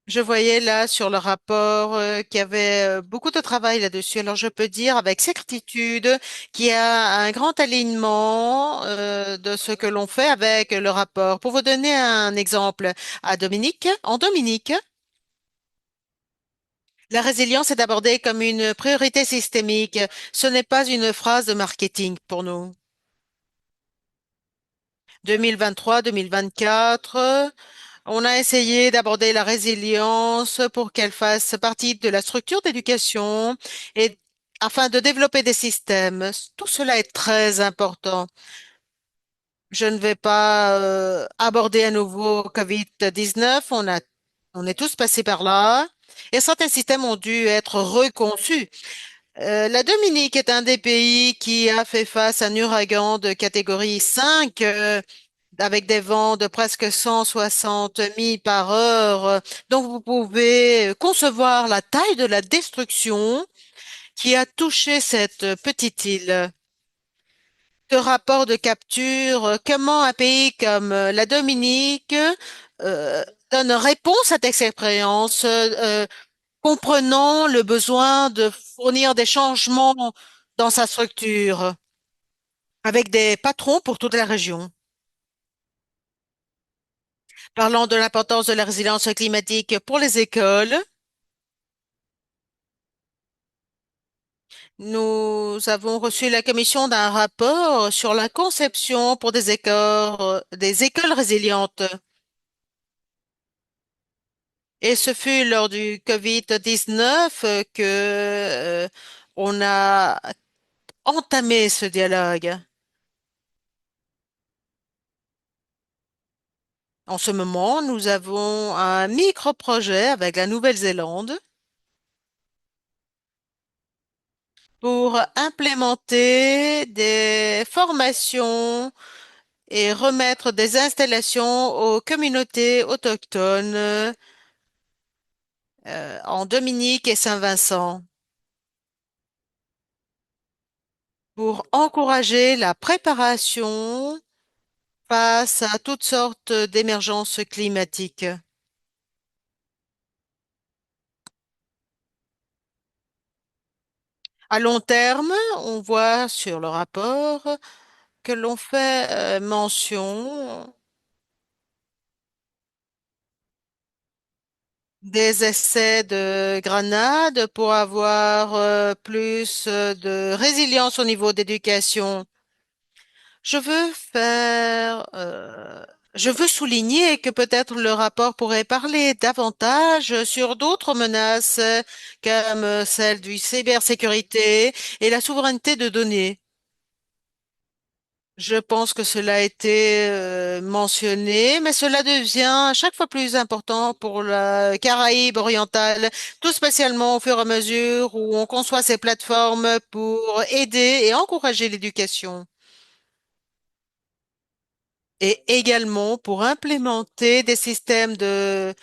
Je voyais là sur le rapport qu'il y avait beaucoup de travail là-dessus. Alors je peux dire avec certitude qu'il y a un grand alignement de ce que l'on fait avec le rapport. Pour vous donner un exemple, à Dominique, en Dominique, la résilience est abordée comme une priorité systémique. Ce n'est pas une phrase de marketing pour nous. 2023-2024. On a essayé d'aborder la résilience pour qu'elle fasse partie de la structure d'éducation et afin de développer des systèmes. Tout cela est très important. Je ne vais pas aborder à nouveau COVID-19. On est tous passés par là et certains systèmes ont dû être reconçus. La Dominique est un des pays qui a fait face à un ouragan de catégorie 5 avec des vents de presque 160 milles par heure. Donc, vous pouvez concevoir la taille de la destruction qui a touché cette petite île. Ce rapport de capture, comment un pays comme la Dominique donne réponse à cette expérience, comprenant le besoin de fournir des changements dans sa structure avec des patrons pour toute la région. Parlant de l'importance de la résilience climatique pour les écoles, nous avons reçu la commission d'un rapport sur la conception pour des écoles résilientes. Et ce fut lors du COVID-19 que on a entamé ce dialogue. En ce moment, nous avons un micro-projet avec la Nouvelle-Zélande pour implémenter des formations et remettre des installations aux communautés autochtones en Dominique et Saint-Vincent pour encourager la préparation face à toutes sortes d'émergences climatiques. À long terme, on voit sur le rapport que l'on fait mention des essais de grenades pour avoir plus de résilience au niveau d'éducation. Je veux je veux souligner que peut-être le rapport pourrait parler davantage sur d'autres menaces comme celle du cybersécurité et la souveraineté de données. Je pense que cela a été mentionné, mais cela devient à chaque fois plus important pour la Caraïbe orientale, tout spécialement au fur et à mesure où on conçoit ces plateformes pour aider et encourager l'éducation et également pour implémenter des systèmes de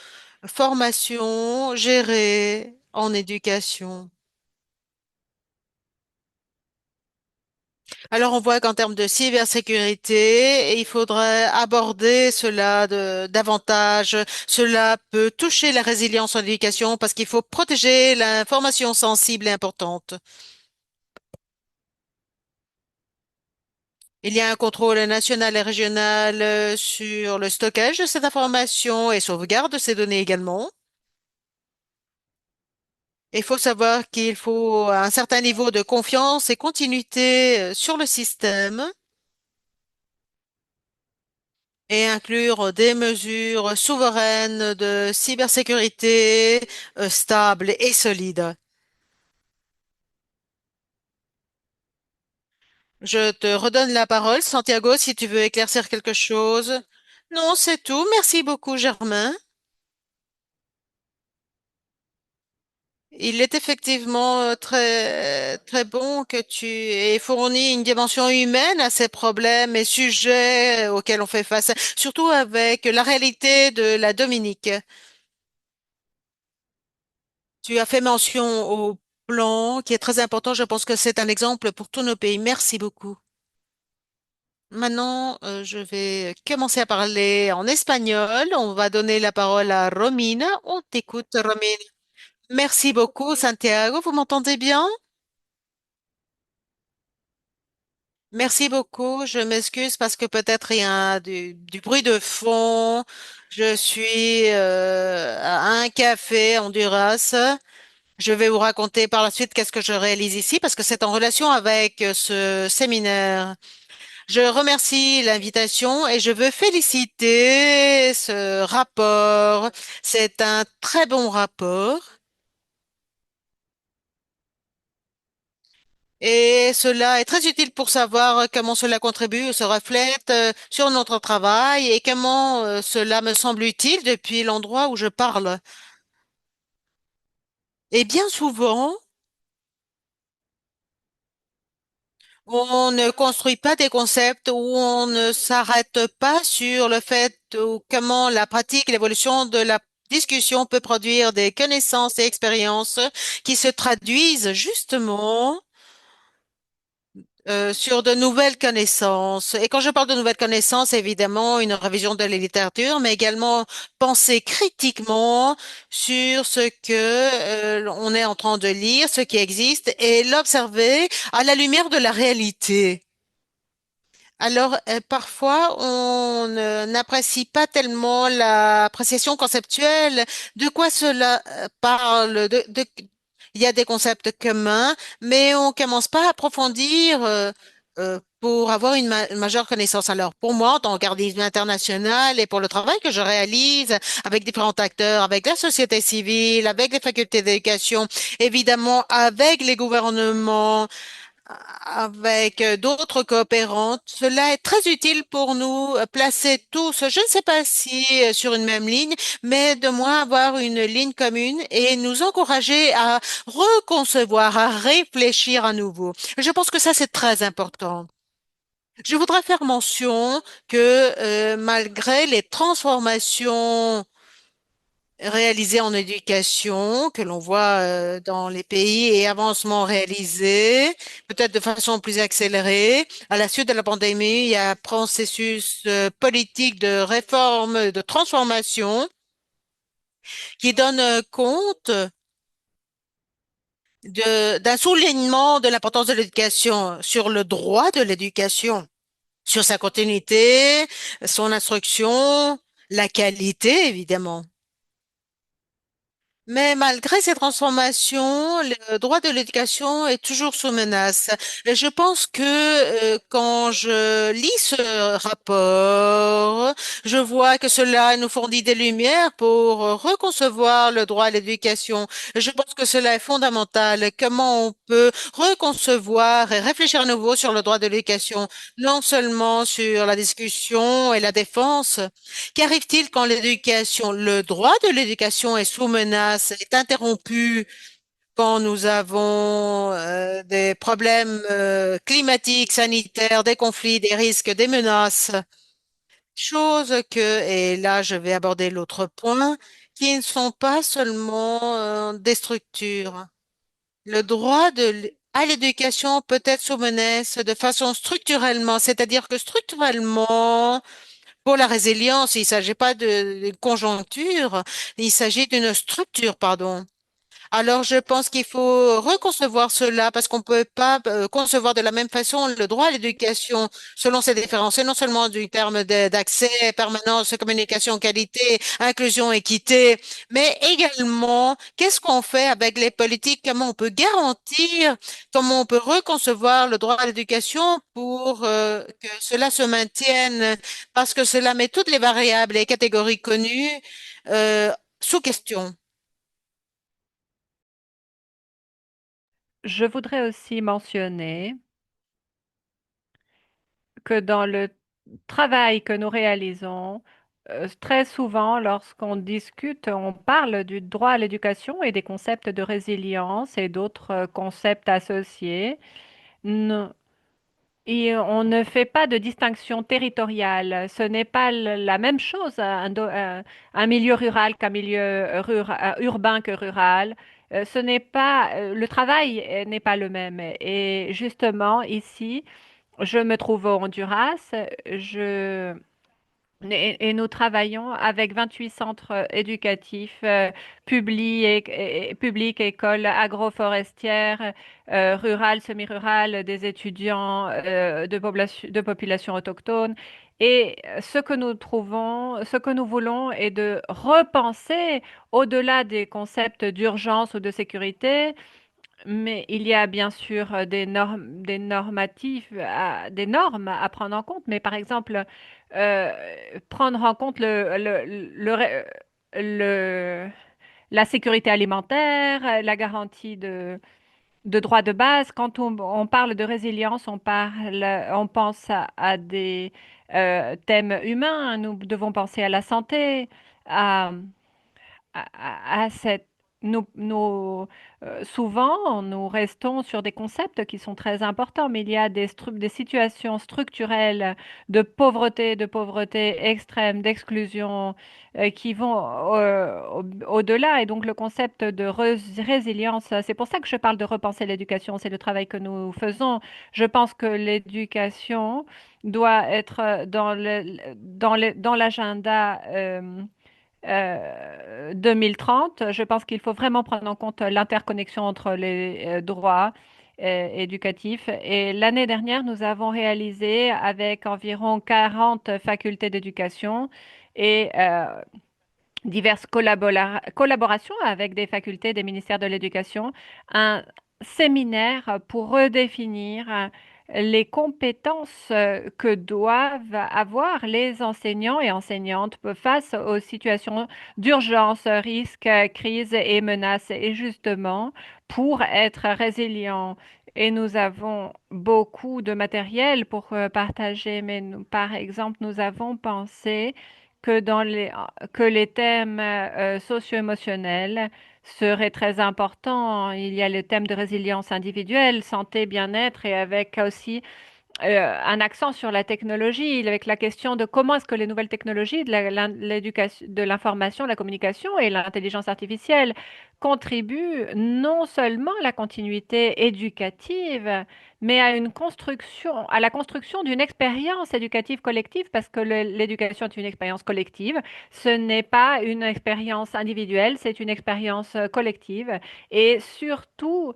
formation gérés en éducation. Alors, on voit qu'en termes de cybersécurité, il faudrait aborder cela davantage. Cela peut toucher la résilience en éducation parce qu'il faut protéger l'information sensible et importante. Il y a un contrôle national et régional sur le stockage de cette information et sauvegarde de ces données également. Il faut savoir qu'il faut un certain niveau de confiance et continuité sur le système et inclure des mesures souveraines de cybersécurité stables et solides. Je te redonne la parole, Santiago, si tu veux éclaircir quelque chose. Non, c'est tout. Merci beaucoup, Germain. Il est effectivement très bon que tu aies fourni une dimension humaine à ces problèmes et sujets auxquels on fait face, surtout avec la réalité de la Dominique. Tu as fait mention au plan qui est très important. Je pense que c'est un exemple pour tous nos pays. Merci beaucoup. Maintenant, je vais commencer à parler en espagnol. On va donner la parole à Romina. On t'écoute, Romina. Merci beaucoup, Santiago. Vous m'entendez bien? Merci beaucoup. Je m'excuse parce que peut-être il y a du bruit de fond. Je suis à un café à Honduras. Je vais vous raconter par la suite qu'est-ce que je réalise ici parce que c'est en relation avec ce séminaire. Je remercie l'invitation et je veux féliciter ce rapport. C'est un très bon rapport et cela est très utile pour savoir comment cela contribue ou se reflète sur notre travail et comment cela me semble utile depuis l'endroit où je parle. Et bien souvent, on ne construit pas des concepts où on ne s'arrête pas sur le fait ou comment la pratique, l'évolution de la discussion peut produire des connaissances et expériences qui se traduisent justement sur de nouvelles connaissances. Et quand je parle de nouvelles connaissances, évidemment, une révision de la littérature, mais également penser critiquement sur ce que on est en train de lire, ce qui existe, et l'observer à la lumière de la réalité. Alors, parfois, on n'apprécie pas tellement l'appréciation conceptuelle. De quoi cela parle? Il y a des concepts communs, mais on commence pas à approfondir pour avoir une majeure connaissance. Alors, pour moi, en tant qu'organisme international et pour le travail que je réalise avec différents acteurs, avec la société civile, avec les facultés d'éducation, évidemment, avec les gouvernements, avec d'autres coopérantes. Cela est très utile pour nous placer tous, je ne sais pas si sur une même ligne, mais de moins avoir une ligne commune et nous encourager à reconcevoir, à réfléchir à nouveau. Je pense que ça, c'est très important. Je voudrais faire mention que malgré les transformations réalisés en éducation, que l'on voit dans les pays et avancements réalisés, peut-être de façon plus accélérée. À la suite de la pandémie, il y a un processus politique de réforme, de transformation qui donne compte d'un soulignement de l'importance de l'éducation sur le droit de l'éducation, sur sa continuité, son instruction, la qualité, évidemment. Mais malgré ces transformations, le droit de l'éducation est toujours sous menace. Et je pense que quand je lis ce rapport, je vois que cela nous fournit des lumières pour reconcevoir le droit à l'éducation. Et je pense que cela est fondamental. Comment on peut reconcevoir et réfléchir à nouveau sur le droit de l'éducation, non seulement sur la discussion et la défense. Qu'arrive-t-il quand l'éducation, le droit de l'éducation est sous menace, est interrompu, quand nous avons des problèmes climatiques, sanitaires, des conflits, des risques, des menaces, choses que, et là je vais aborder l'autre point, qui ne sont pas seulement des structures. Le droit à l'éducation peut être sous menace de façon structurellement, c'est-à-dire que structurellement, pour la résilience, il ne s'agit pas de conjoncture, il s'agit d'une structure, pardon. Alors, je pense qu'il faut reconcevoir cela parce qu'on ne peut pas concevoir de la même façon le droit à l'éducation selon ses différences, et non seulement du terme d'accès, permanence, communication, qualité, inclusion, équité, mais également qu'est-ce qu'on fait avec les politiques, comment on peut garantir, comment on peut reconcevoir le droit à l'éducation pour que cela se maintienne, parce que cela met toutes les variables et catégories connues euh, sous question. Je voudrais aussi mentionner que dans le travail que nous réalisons, très souvent, lorsqu'on discute, on parle du droit à l'éducation et des concepts de résilience et d'autres concepts associés. Non. Et on ne fait pas de distinction territoriale. Ce n'est pas la même chose, un milieu rural qu'un milieu urbain que rural. Ce n'est pas, le travail n'est pas le même. Et justement, ici, je me trouve au Honduras. Je et nous travaillons avec 28 centres éducatifs publics, écoles agroforestières, rurales, semi-rurales, des étudiants de populations autochtones. Et ce que nous trouvons, ce que nous voulons est de repenser au-delà des concepts d'urgence ou de sécurité, mais il y a bien sûr des normatifs, des normes à prendre en compte. Mais par exemple, euh, prendre en compte le- la sécurité alimentaire, la garantie de droits de base. Quand on parle de résilience, on pense à des thèmes humains. Nous devons penser à la santé, à cette souvent, nous restons sur des concepts qui sont très importants, mais il y a des situations structurelles de pauvreté extrême, d'exclusion, qui vont au-delà. Et donc, le concept de résilience, c'est pour ça que je parle de repenser l'éducation. C'est le travail que nous faisons. Je pense que l'éducation doit être dans l'agenda. 2030, je pense qu'il faut vraiment prendre en compte l'interconnexion entre les droits éducatifs. Et l'année dernière, nous avons réalisé avec environ 40 facultés d'éducation et diverses collaborations avec des facultés des ministères de l'Éducation, un séminaire pour redéfinir les compétences que doivent avoir les enseignants et enseignantes face aux situations d'urgence, risques, crises et menaces, et justement pour être résilients. Et nous avons beaucoup de matériel pour partager, mais par exemple, nous avons pensé que que les thèmes socio-émotionnels seraient très importants. Il y a le thème de résilience individuelle, santé, bien-être, et avec aussi un accent sur la technologie, avec la question de comment est-ce que les nouvelles technologies l'éducation, de l'information, la communication et l'intelligence artificielle contribuent non seulement à la continuité éducative, mais à à la construction d'une expérience éducative collective, parce que l'éducation est une expérience collective. Ce n'est pas une expérience individuelle, c'est une expérience collective. Et surtout,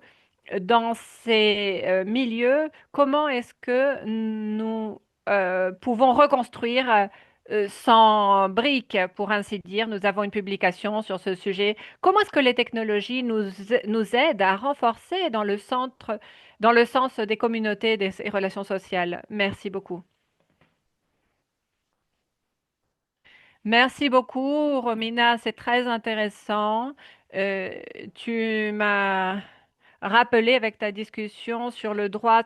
dans ces milieux, comment est-ce que nous pouvons reconstruire sans briques, pour ainsi dire. Nous avons une publication sur ce sujet. Comment est-ce que les technologies nous aident à renforcer dans le sens des communautés et des relations sociales? Merci beaucoup. Merci beaucoup, Romina. C'est très intéressant. Euh, Tu m'as rappelé avec ta discussion sur le droit à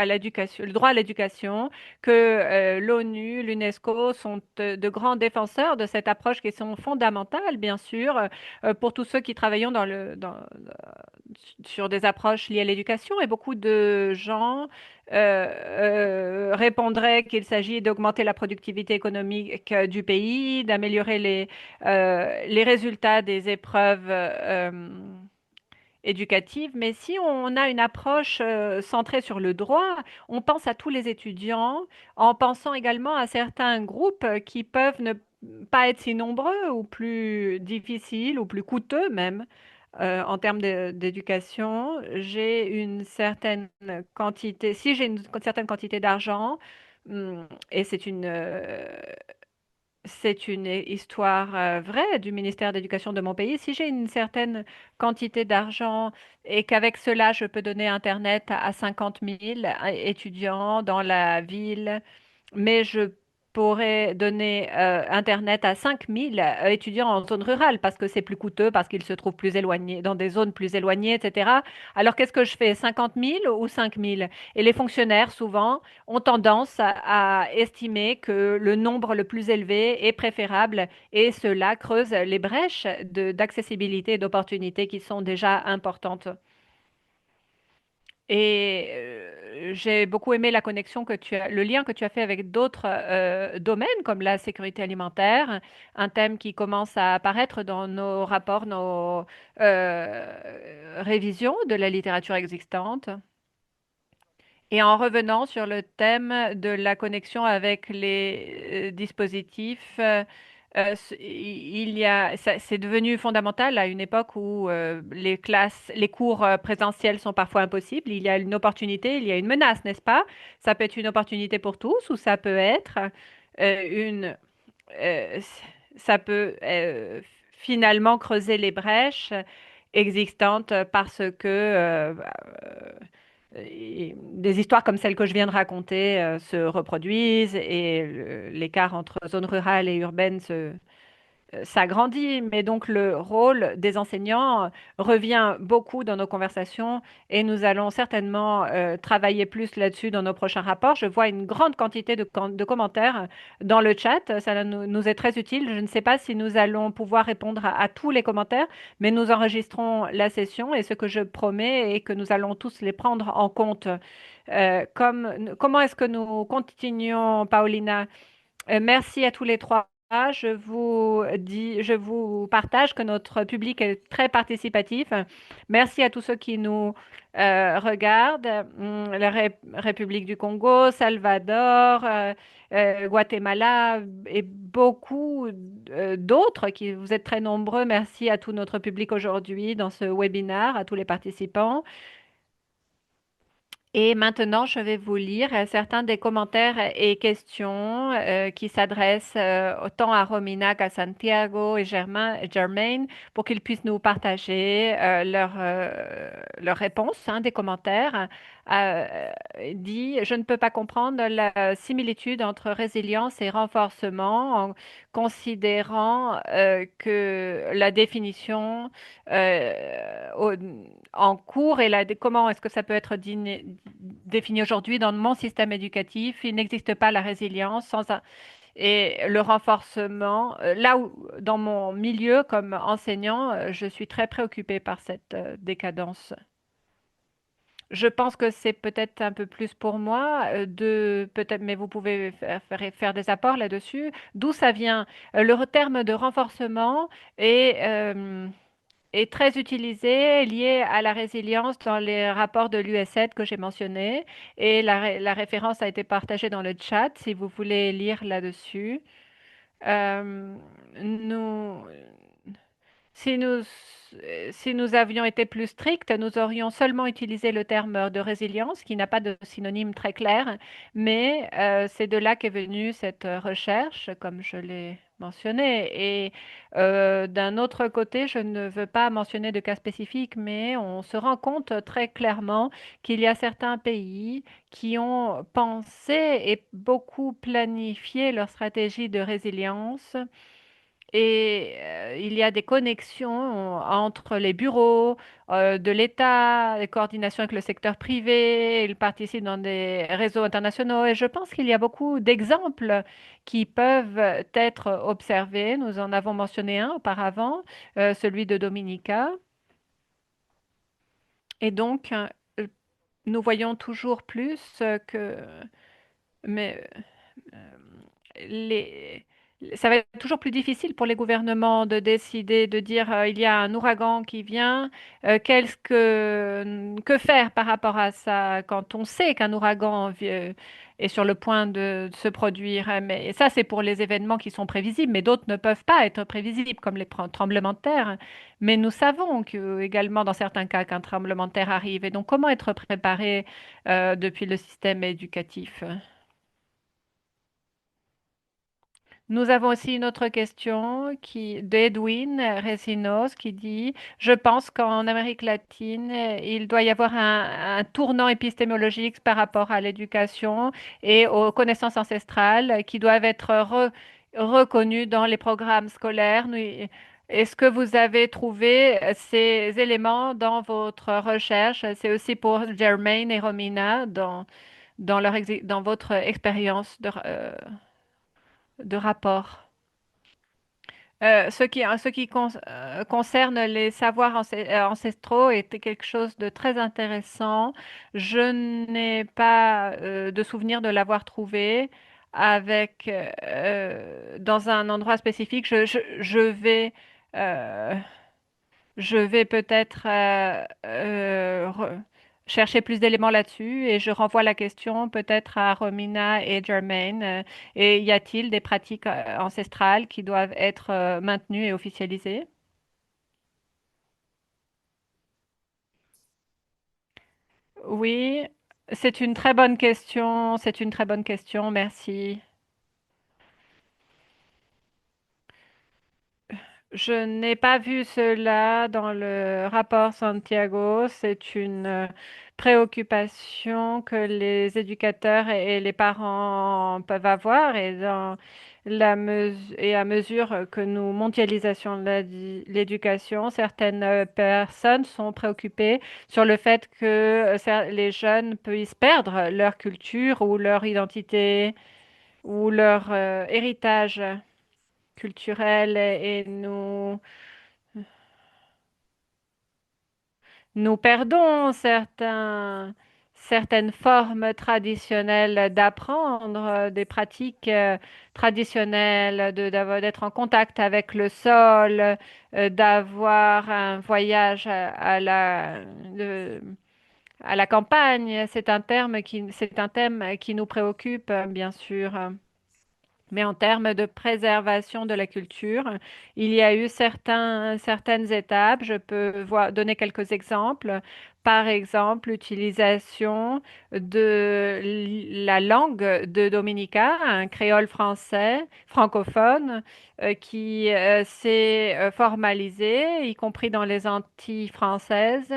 l'éducation, le droit à l'éducation, que l'ONU, l'UNESCO sont de grands défenseurs de cette approche qui sont fondamentales, bien sûr, pour tous ceux qui travaillons sur des approches liées à l'éducation. Et beaucoup de gens répondraient qu'il s'agit d'augmenter la productivité économique du pays, d'améliorer les résultats des épreuves éducative, mais si on a une approche centrée sur le droit, on pense à tous les étudiants, en pensant également à certains groupes qui peuvent ne pas être si nombreux ou plus difficiles ou plus coûteux même en termes d'éducation. J'ai une certaine quantité, si j'ai une certaine quantité d'argent, et c'est une histoire vraie du ministère d'éducation de mon pays. Si j'ai une certaine quantité d'argent et qu'avec cela, je peux donner Internet à 50 000 étudiants dans la ville, mais je pourrais donner Internet à 5 000 étudiants en zone rurale parce que c'est plus coûteux, parce qu'ils se trouvent plus éloignés, dans des zones plus éloignées, etc. Alors qu'est-ce que je fais? 50 000 ou 5 000? Et les fonctionnaires, souvent, ont tendance à estimer que le nombre le plus élevé est préférable et cela creuse les brèches d'accessibilité et d'opportunités qui sont déjà importantes. Et j'ai beaucoup aimé la connexion le lien que tu as fait avec d'autres domaines comme la sécurité alimentaire, un thème qui commence à apparaître dans nos rapports, nos révisions de la littérature existante. Et en revenant sur le thème de la connexion avec les dispositifs, c'est devenu fondamental à une époque où les cours présentiels sont parfois impossibles. Il y a une opportunité, il y a une menace, n'est-ce pas? Ça peut être une opportunité pour tous ou ça peut être une, euh, ça peut finalement creuser les brèches existantes parce que des histoires comme celle que je viens de raconter se reproduisent et l'écart entre zone rurale et urbaine s'agrandit, mais donc le rôle des enseignants revient beaucoup dans nos conversations et nous allons certainement travailler plus là-dessus dans nos prochains rapports. Je vois une grande quantité de commentaires dans le chat. Ça nous est très utile. Je ne sais pas si nous allons pouvoir répondre à tous les commentaires, mais nous enregistrons la session et ce que je promets est que nous allons tous les prendre en compte. Comment est-ce que nous continuons, Paulina? Merci à tous les trois. Je vous partage que notre public est très participatif. Merci à tous ceux qui nous regardent. République du Congo, Salvador, Guatemala et beaucoup d'autres qui vous êtes très nombreux. Merci à tout notre public aujourd'hui dans ce webinaire, à tous les participants. Et maintenant, je vais vous lire certains des commentaires et questions qui s'adressent autant à Romina qu'à Santiago et Germaine pour qu'ils puissent nous partager leurs réponses des commentaires. Euh, Dit, je ne peux pas comprendre la similitude entre résilience et renforcement en considérant que la définition au- en cours et comment est-ce que ça peut être défini aujourd'hui dans mon système éducatif. Il n'existe pas la résilience et le renforcement. Là où, dans mon milieu comme enseignant, je suis très préoccupée par cette décadence. Je pense que c'est peut-être un peu plus pour moi peut-être, mais vous pouvez faire des apports là-dessus. D'où ça vient? Le terme de renforcement est très utilisé, lié à la résilience dans les rapports de l'US7 que j'ai mentionnés. Et la référence a été partagée dans le chat si vous voulez lire là-dessus. Euh, nous, Si nous, si nous avions été plus stricts, nous aurions seulement utilisé le terme de résilience, qui n'a pas de synonyme très clair, mais c'est de là qu'est venue cette recherche, comme je l'ai mentionné. Et d'un autre côté, je ne veux pas mentionner de cas spécifiques, mais on se rend compte très clairement qu'il y a certains pays qui ont pensé et beaucoup planifié leur stratégie de résilience et il y a des connexions entre les bureaux de l'État, les coordinations avec le secteur privé, ils participent dans des réseaux internationaux et je pense qu'il y a beaucoup d'exemples qui peuvent être observés. Nous en avons mentionné un auparavant, celui de Dominica. Et donc, nous voyons toujours plus que... Mais les, ça va être toujours plus difficile pour les gouvernements de décider, de dire il y a un ouragan qui vient, que faire par rapport à ça quand on sait qu'un ouragan est sur le point de se produire. Mais ça, c'est pour les événements qui sont prévisibles, mais d'autres ne peuvent pas être prévisibles, comme les tremblements de terre. Mais nous savons que, également dans certains cas qu'un tremblement de terre arrive. Et donc, comment être préparé depuis le système éducatif? Nous avons aussi une autre question d'Edwin Resinos qui dit, je pense qu'en Amérique latine, il doit y avoir un tournant épistémologique par rapport à l'éducation et aux connaissances ancestrales qui doivent être reconnues dans les programmes scolaires. Est-ce que vous avez trouvé ces éléments dans votre recherche? C'est aussi pour Germaine et Romina dans votre expérience de rapport. Ce qui concerne les savoirs ancestraux était quelque chose de très intéressant. Je n'ai pas de souvenir de l'avoir trouvé dans un endroit spécifique. Euh, je vais peut-être chercher plus d'éléments là-dessus et je renvoie la question peut-être à Romina et Germaine. Et y a-t-il des pratiques ancestrales qui doivent être maintenues et officialisées? Oui, c'est une très bonne question. C'est une très bonne question. Merci. Je n'ai pas vu cela dans le rapport Santiago. C'est une préoccupation que les éducateurs et les parents peuvent avoir et à mesure que nous mondialisons l'éducation, certaines personnes sont préoccupées sur le fait que les jeunes puissent perdre leur culture ou leur identité ou leur héritage culturel et nous perdons certaines formes traditionnelles d'apprendre, des pratiques traditionnelles, d'être en contact avec le sol, d'avoir un voyage à la campagne. C'est un thème qui nous préoccupe, bien sûr. Mais en termes de préservation de la culture, il y a eu certaines étapes. Je peux donner quelques exemples. Par exemple, l'utilisation de la langue de Dominica, un créole français francophone qui s'est formalisé, y compris dans les Antilles françaises,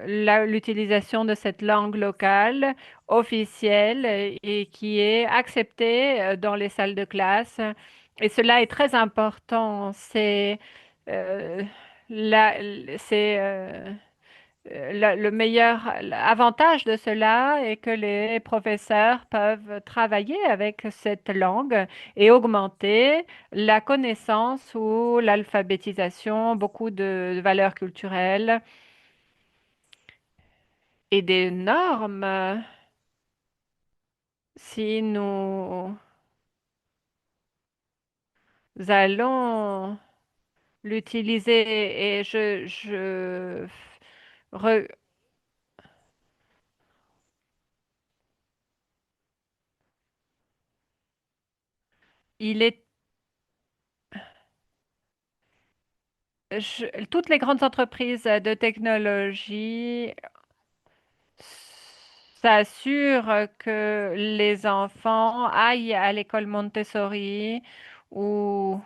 l'utilisation de cette langue locale officielle et qui est acceptée dans les salles de classe. Et cela est très important. Euh, la- c'est le meilleur avantage de cela est que les professeurs peuvent travailler avec cette langue et augmenter la connaissance ou l'alphabétisation, beaucoup de valeurs culturelles et des normes. Si nous allons l'utiliser et re- il est toutes les grandes entreprises de technologie s'assurent que les enfants aillent à l'école Montessori ou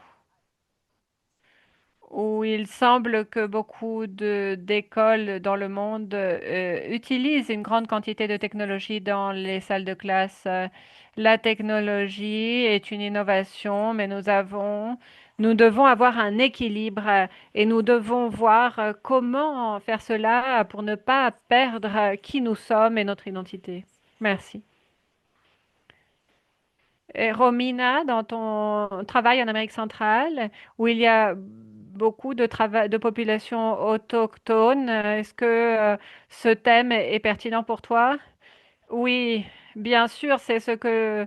où il semble que beaucoup d'écoles dans le monde utilisent une grande quantité de technologie dans les salles de classe. La technologie est une innovation, mais nous devons avoir un équilibre et nous devons voir comment faire cela pour ne pas perdre qui nous sommes et notre identité. Merci. Et Romina, dans ton travail en Amérique centrale, où il y a beaucoup de populations autochtones, est-ce que ce thème est pertinent pour toi? Oui, bien sûr, c'est ce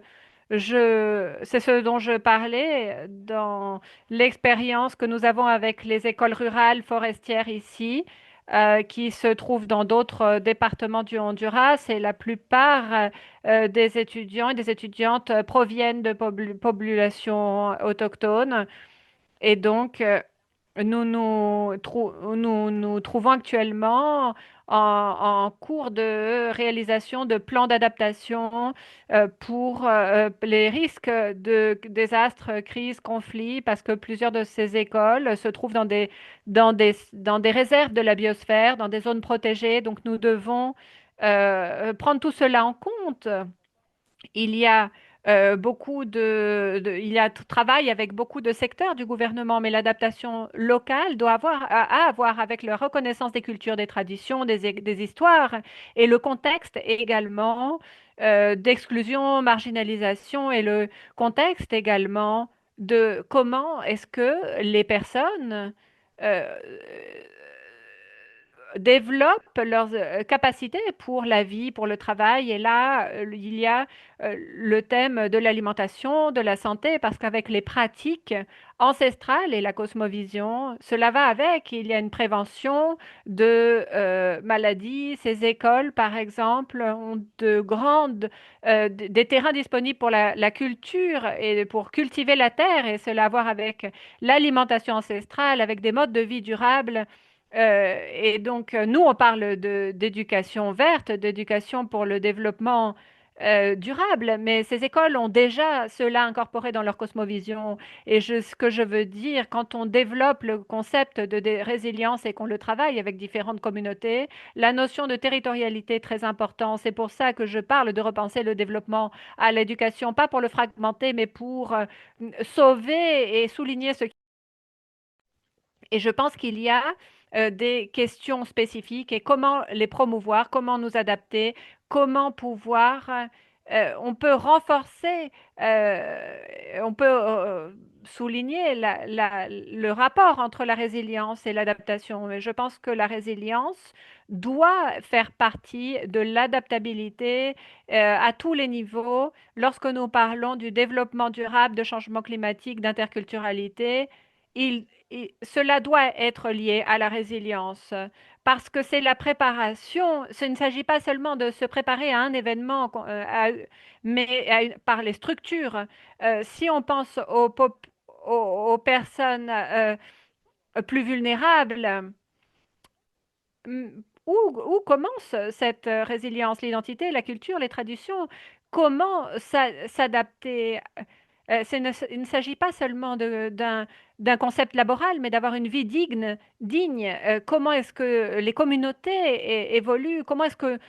dont je parlais dans l'expérience que nous avons avec les écoles rurales forestières ici, qui se trouvent dans d'autres départements du Honduras, et la plupart des étudiants et des étudiantes proviennent de populations autochtones. Et donc, nous nous trouvons actuellement en cours de réalisation de plans d'adaptation pour les risques de désastres, crises, conflits, parce que plusieurs de ces écoles se trouvent dans des réserves de la biosphère, dans des zones protégées. Donc, nous devons prendre tout cela en compte. Il y a il y a travail avec beaucoup de secteurs du gouvernement, mais l'adaptation locale doit à avoir avec la reconnaissance des cultures, des traditions, des histoires et le contexte également d'exclusion, marginalisation et le contexte également de comment est-ce que les personnes euh, développent leurs capacités pour la vie, pour le travail. Et là, il y a le thème de l'alimentation, de la santé, parce qu'avec les pratiques ancestrales et la cosmovision, cela va avec. Il y a une prévention de maladies. Ces écoles, par exemple, ont des terrains disponibles pour la culture et pour cultiver la terre, et cela a à voir avec l'alimentation ancestrale, avec des modes de vie durables et donc, nous, on parle d'éducation verte, d'éducation pour le développement durable, mais ces écoles ont déjà cela incorporé dans leur cosmovision. Et ce que je veux dire, quand on développe le concept de résilience et qu'on le travaille avec différentes communautés, la notion de territorialité est très importante. C'est pour ça que je parle de repenser le développement à l'éducation, pas pour le fragmenter, mais pour sauver et souligner ce et je pense qu'il y a des questions spécifiques et comment les promouvoir, comment nous adapter, comment pouvoir, on peut renforcer, on peut souligner le rapport entre la résilience et l'adaptation. Mais je pense que la résilience doit faire partie de l'adaptabilité à tous les niveaux lorsque nous parlons du développement durable, de changement climatique, d'interculturalité. Cela doit être lié à la résilience parce que c'est la préparation. Ce ne s'agit pas seulement de se préparer à un événement, mais par les structures. Si on pense aux personnes plus vulnérables, où commence cette résilience, l'identité, la culture, les traditions? Comment s'adapter? Il ne s'agit pas seulement d'un concept laboral, mais d'avoir une vie digne. Comment est-ce que les communautés évoluent? Comment est-ce que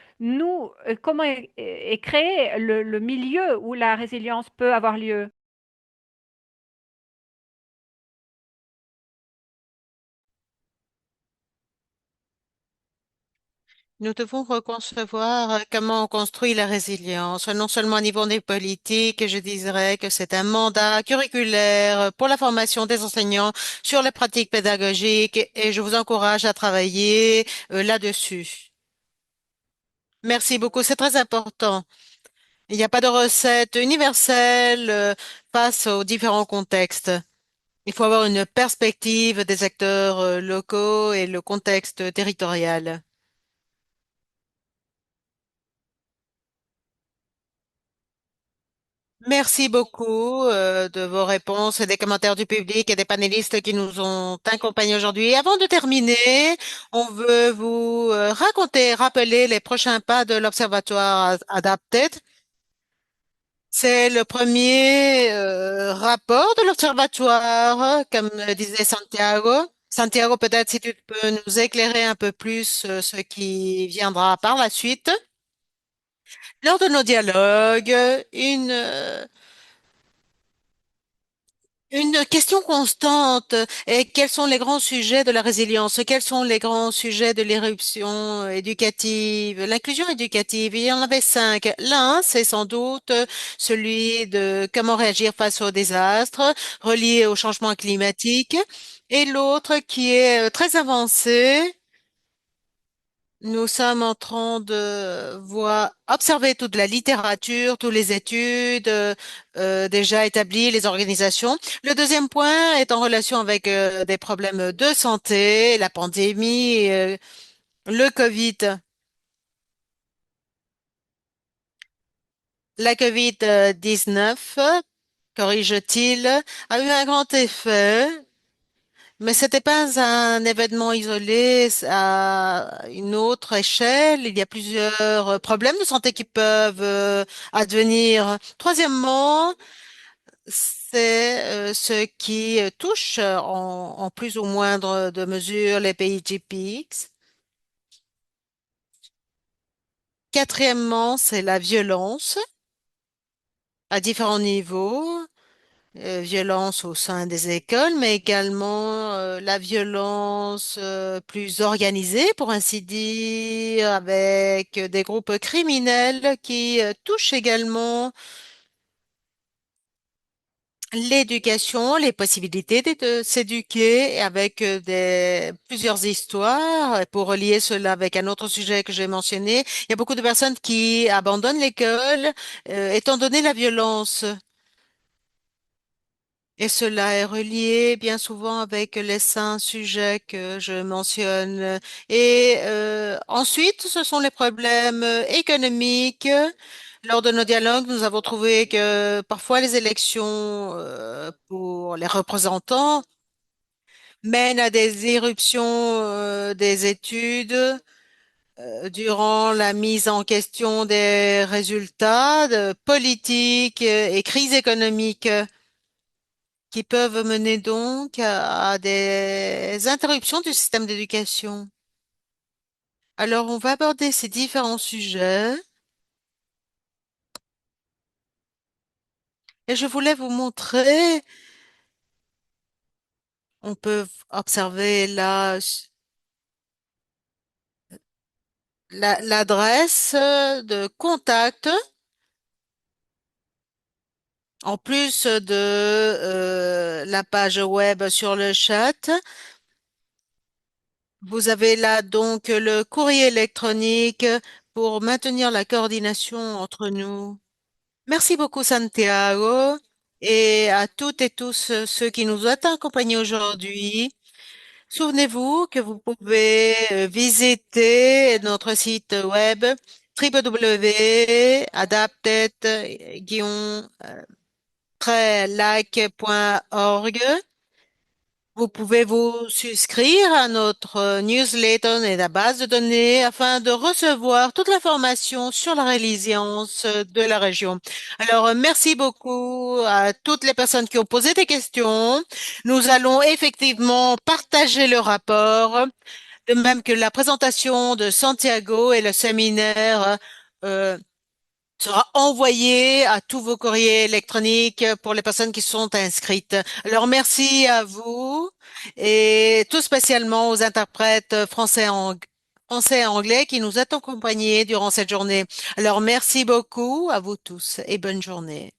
comment est créé le milieu où la résilience peut avoir lieu? Nous devons reconcevoir comment on construit la résilience, non seulement au niveau des politiques, je dirais que c'est un mandat curriculaire pour la formation des enseignants sur les pratiques pédagogiques et je vous encourage à travailler là-dessus. Merci beaucoup, c'est très important. Il n'y a pas de recette universelle face aux différents contextes. Il faut avoir une perspective des acteurs locaux et le contexte territorial. Merci beaucoup de vos réponses et des commentaires du public et des panélistes qui nous ont accompagnés aujourd'hui. Avant de terminer, on veut vous raconter, rappeler les prochains pas de l'Observatoire Adapted. C'est le premier rapport de l'Observatoire, comme disait Santiago. Santiago, peut-être si tu peux nous éclairer un peu plus ce qui viendra par la suite. Lors de nos dialogues, une question constante est quels sont les grands sujets de la résilience? Quels sont les grands sujets de l'éruption éducative, l'inclusion éducative? Il y en avait cinq. L'un, c'est sans doute celui de comment réagir face aux désastres reliés au changement climatique. Et l'autre qui est très avancé. Nous sommes en train de voir, observer toute la littérature, toutes les études déjà établies, les organisations. Le deuxième point est en relation avec des problèmes de santé, la pandémie, le Covid. La COVID-19, corrige-t-il, a eu un grand effet. Mais c'était pas un événement isolé à une autre échelle. Il y a plusieurs problèmes de santé qui peuvent advenir. Troisièmement, c'est ce qui touche en plus ou moindre de mesure les pays GPX. Quatrièmement, c'est la violence à différents niveaux. Violence au sein des écoles, mais également la violence plus organisée, pour ainsi dire, avec des groupes criminels qui touchent également l'éducation, les possibilités de s'éduquer avec plusieurs histoires. Et pour relier cela avec un autre sujet que j'ai mentionné, il y a beaucoup de personnes qui abandonnent l'école étant donné la violence. Et cela est relié bien souvent avec les cinq sujets que je mentionne. Et ensuite, ce sont les problèmes économiques. Lors de nos dialogues, nous avons trouvé que parfois les élections pour les représentants mènent à des éruptions des études durant la mise en question des résultats de politiques et crises économiques qui peuvent mener donc à des interruptions du système d'éducation. Alors, on va aborder ces différents sujets et je voulais vous montrer, on peut observer là l'adresse de contact en plus de la page web sur le chat. Vous avez là donc le courrier électronique pour maintenir la coordination entre nous. Merci beaucoup, Santiago, et à toutes et tous ceux qui nous ont accompagnés aujourd'hui. Souvenez-vous que vous pouvez visiter notre site web www.adapted-lac.org. Vous pouvez vous souscrire à notre newsletter et la base de données afin de recevoir toute l'information sur la résilience de la région. Alors, merci beaucoup à toutes les personnes qui ont posé des questions. Nous allons effectivement partager le rapport, de même que la présentation de Santiago et le séminaire. euh, Sera envoyé à tous vos courriers électroniques pour les personnes qui sont inscrites. Alors, merci à vous et tout spécialement aux interprètes français et anglais qui nous ont accompagnés durant cette journée. Alors, merci beaucoup à vous tous et bonne journée.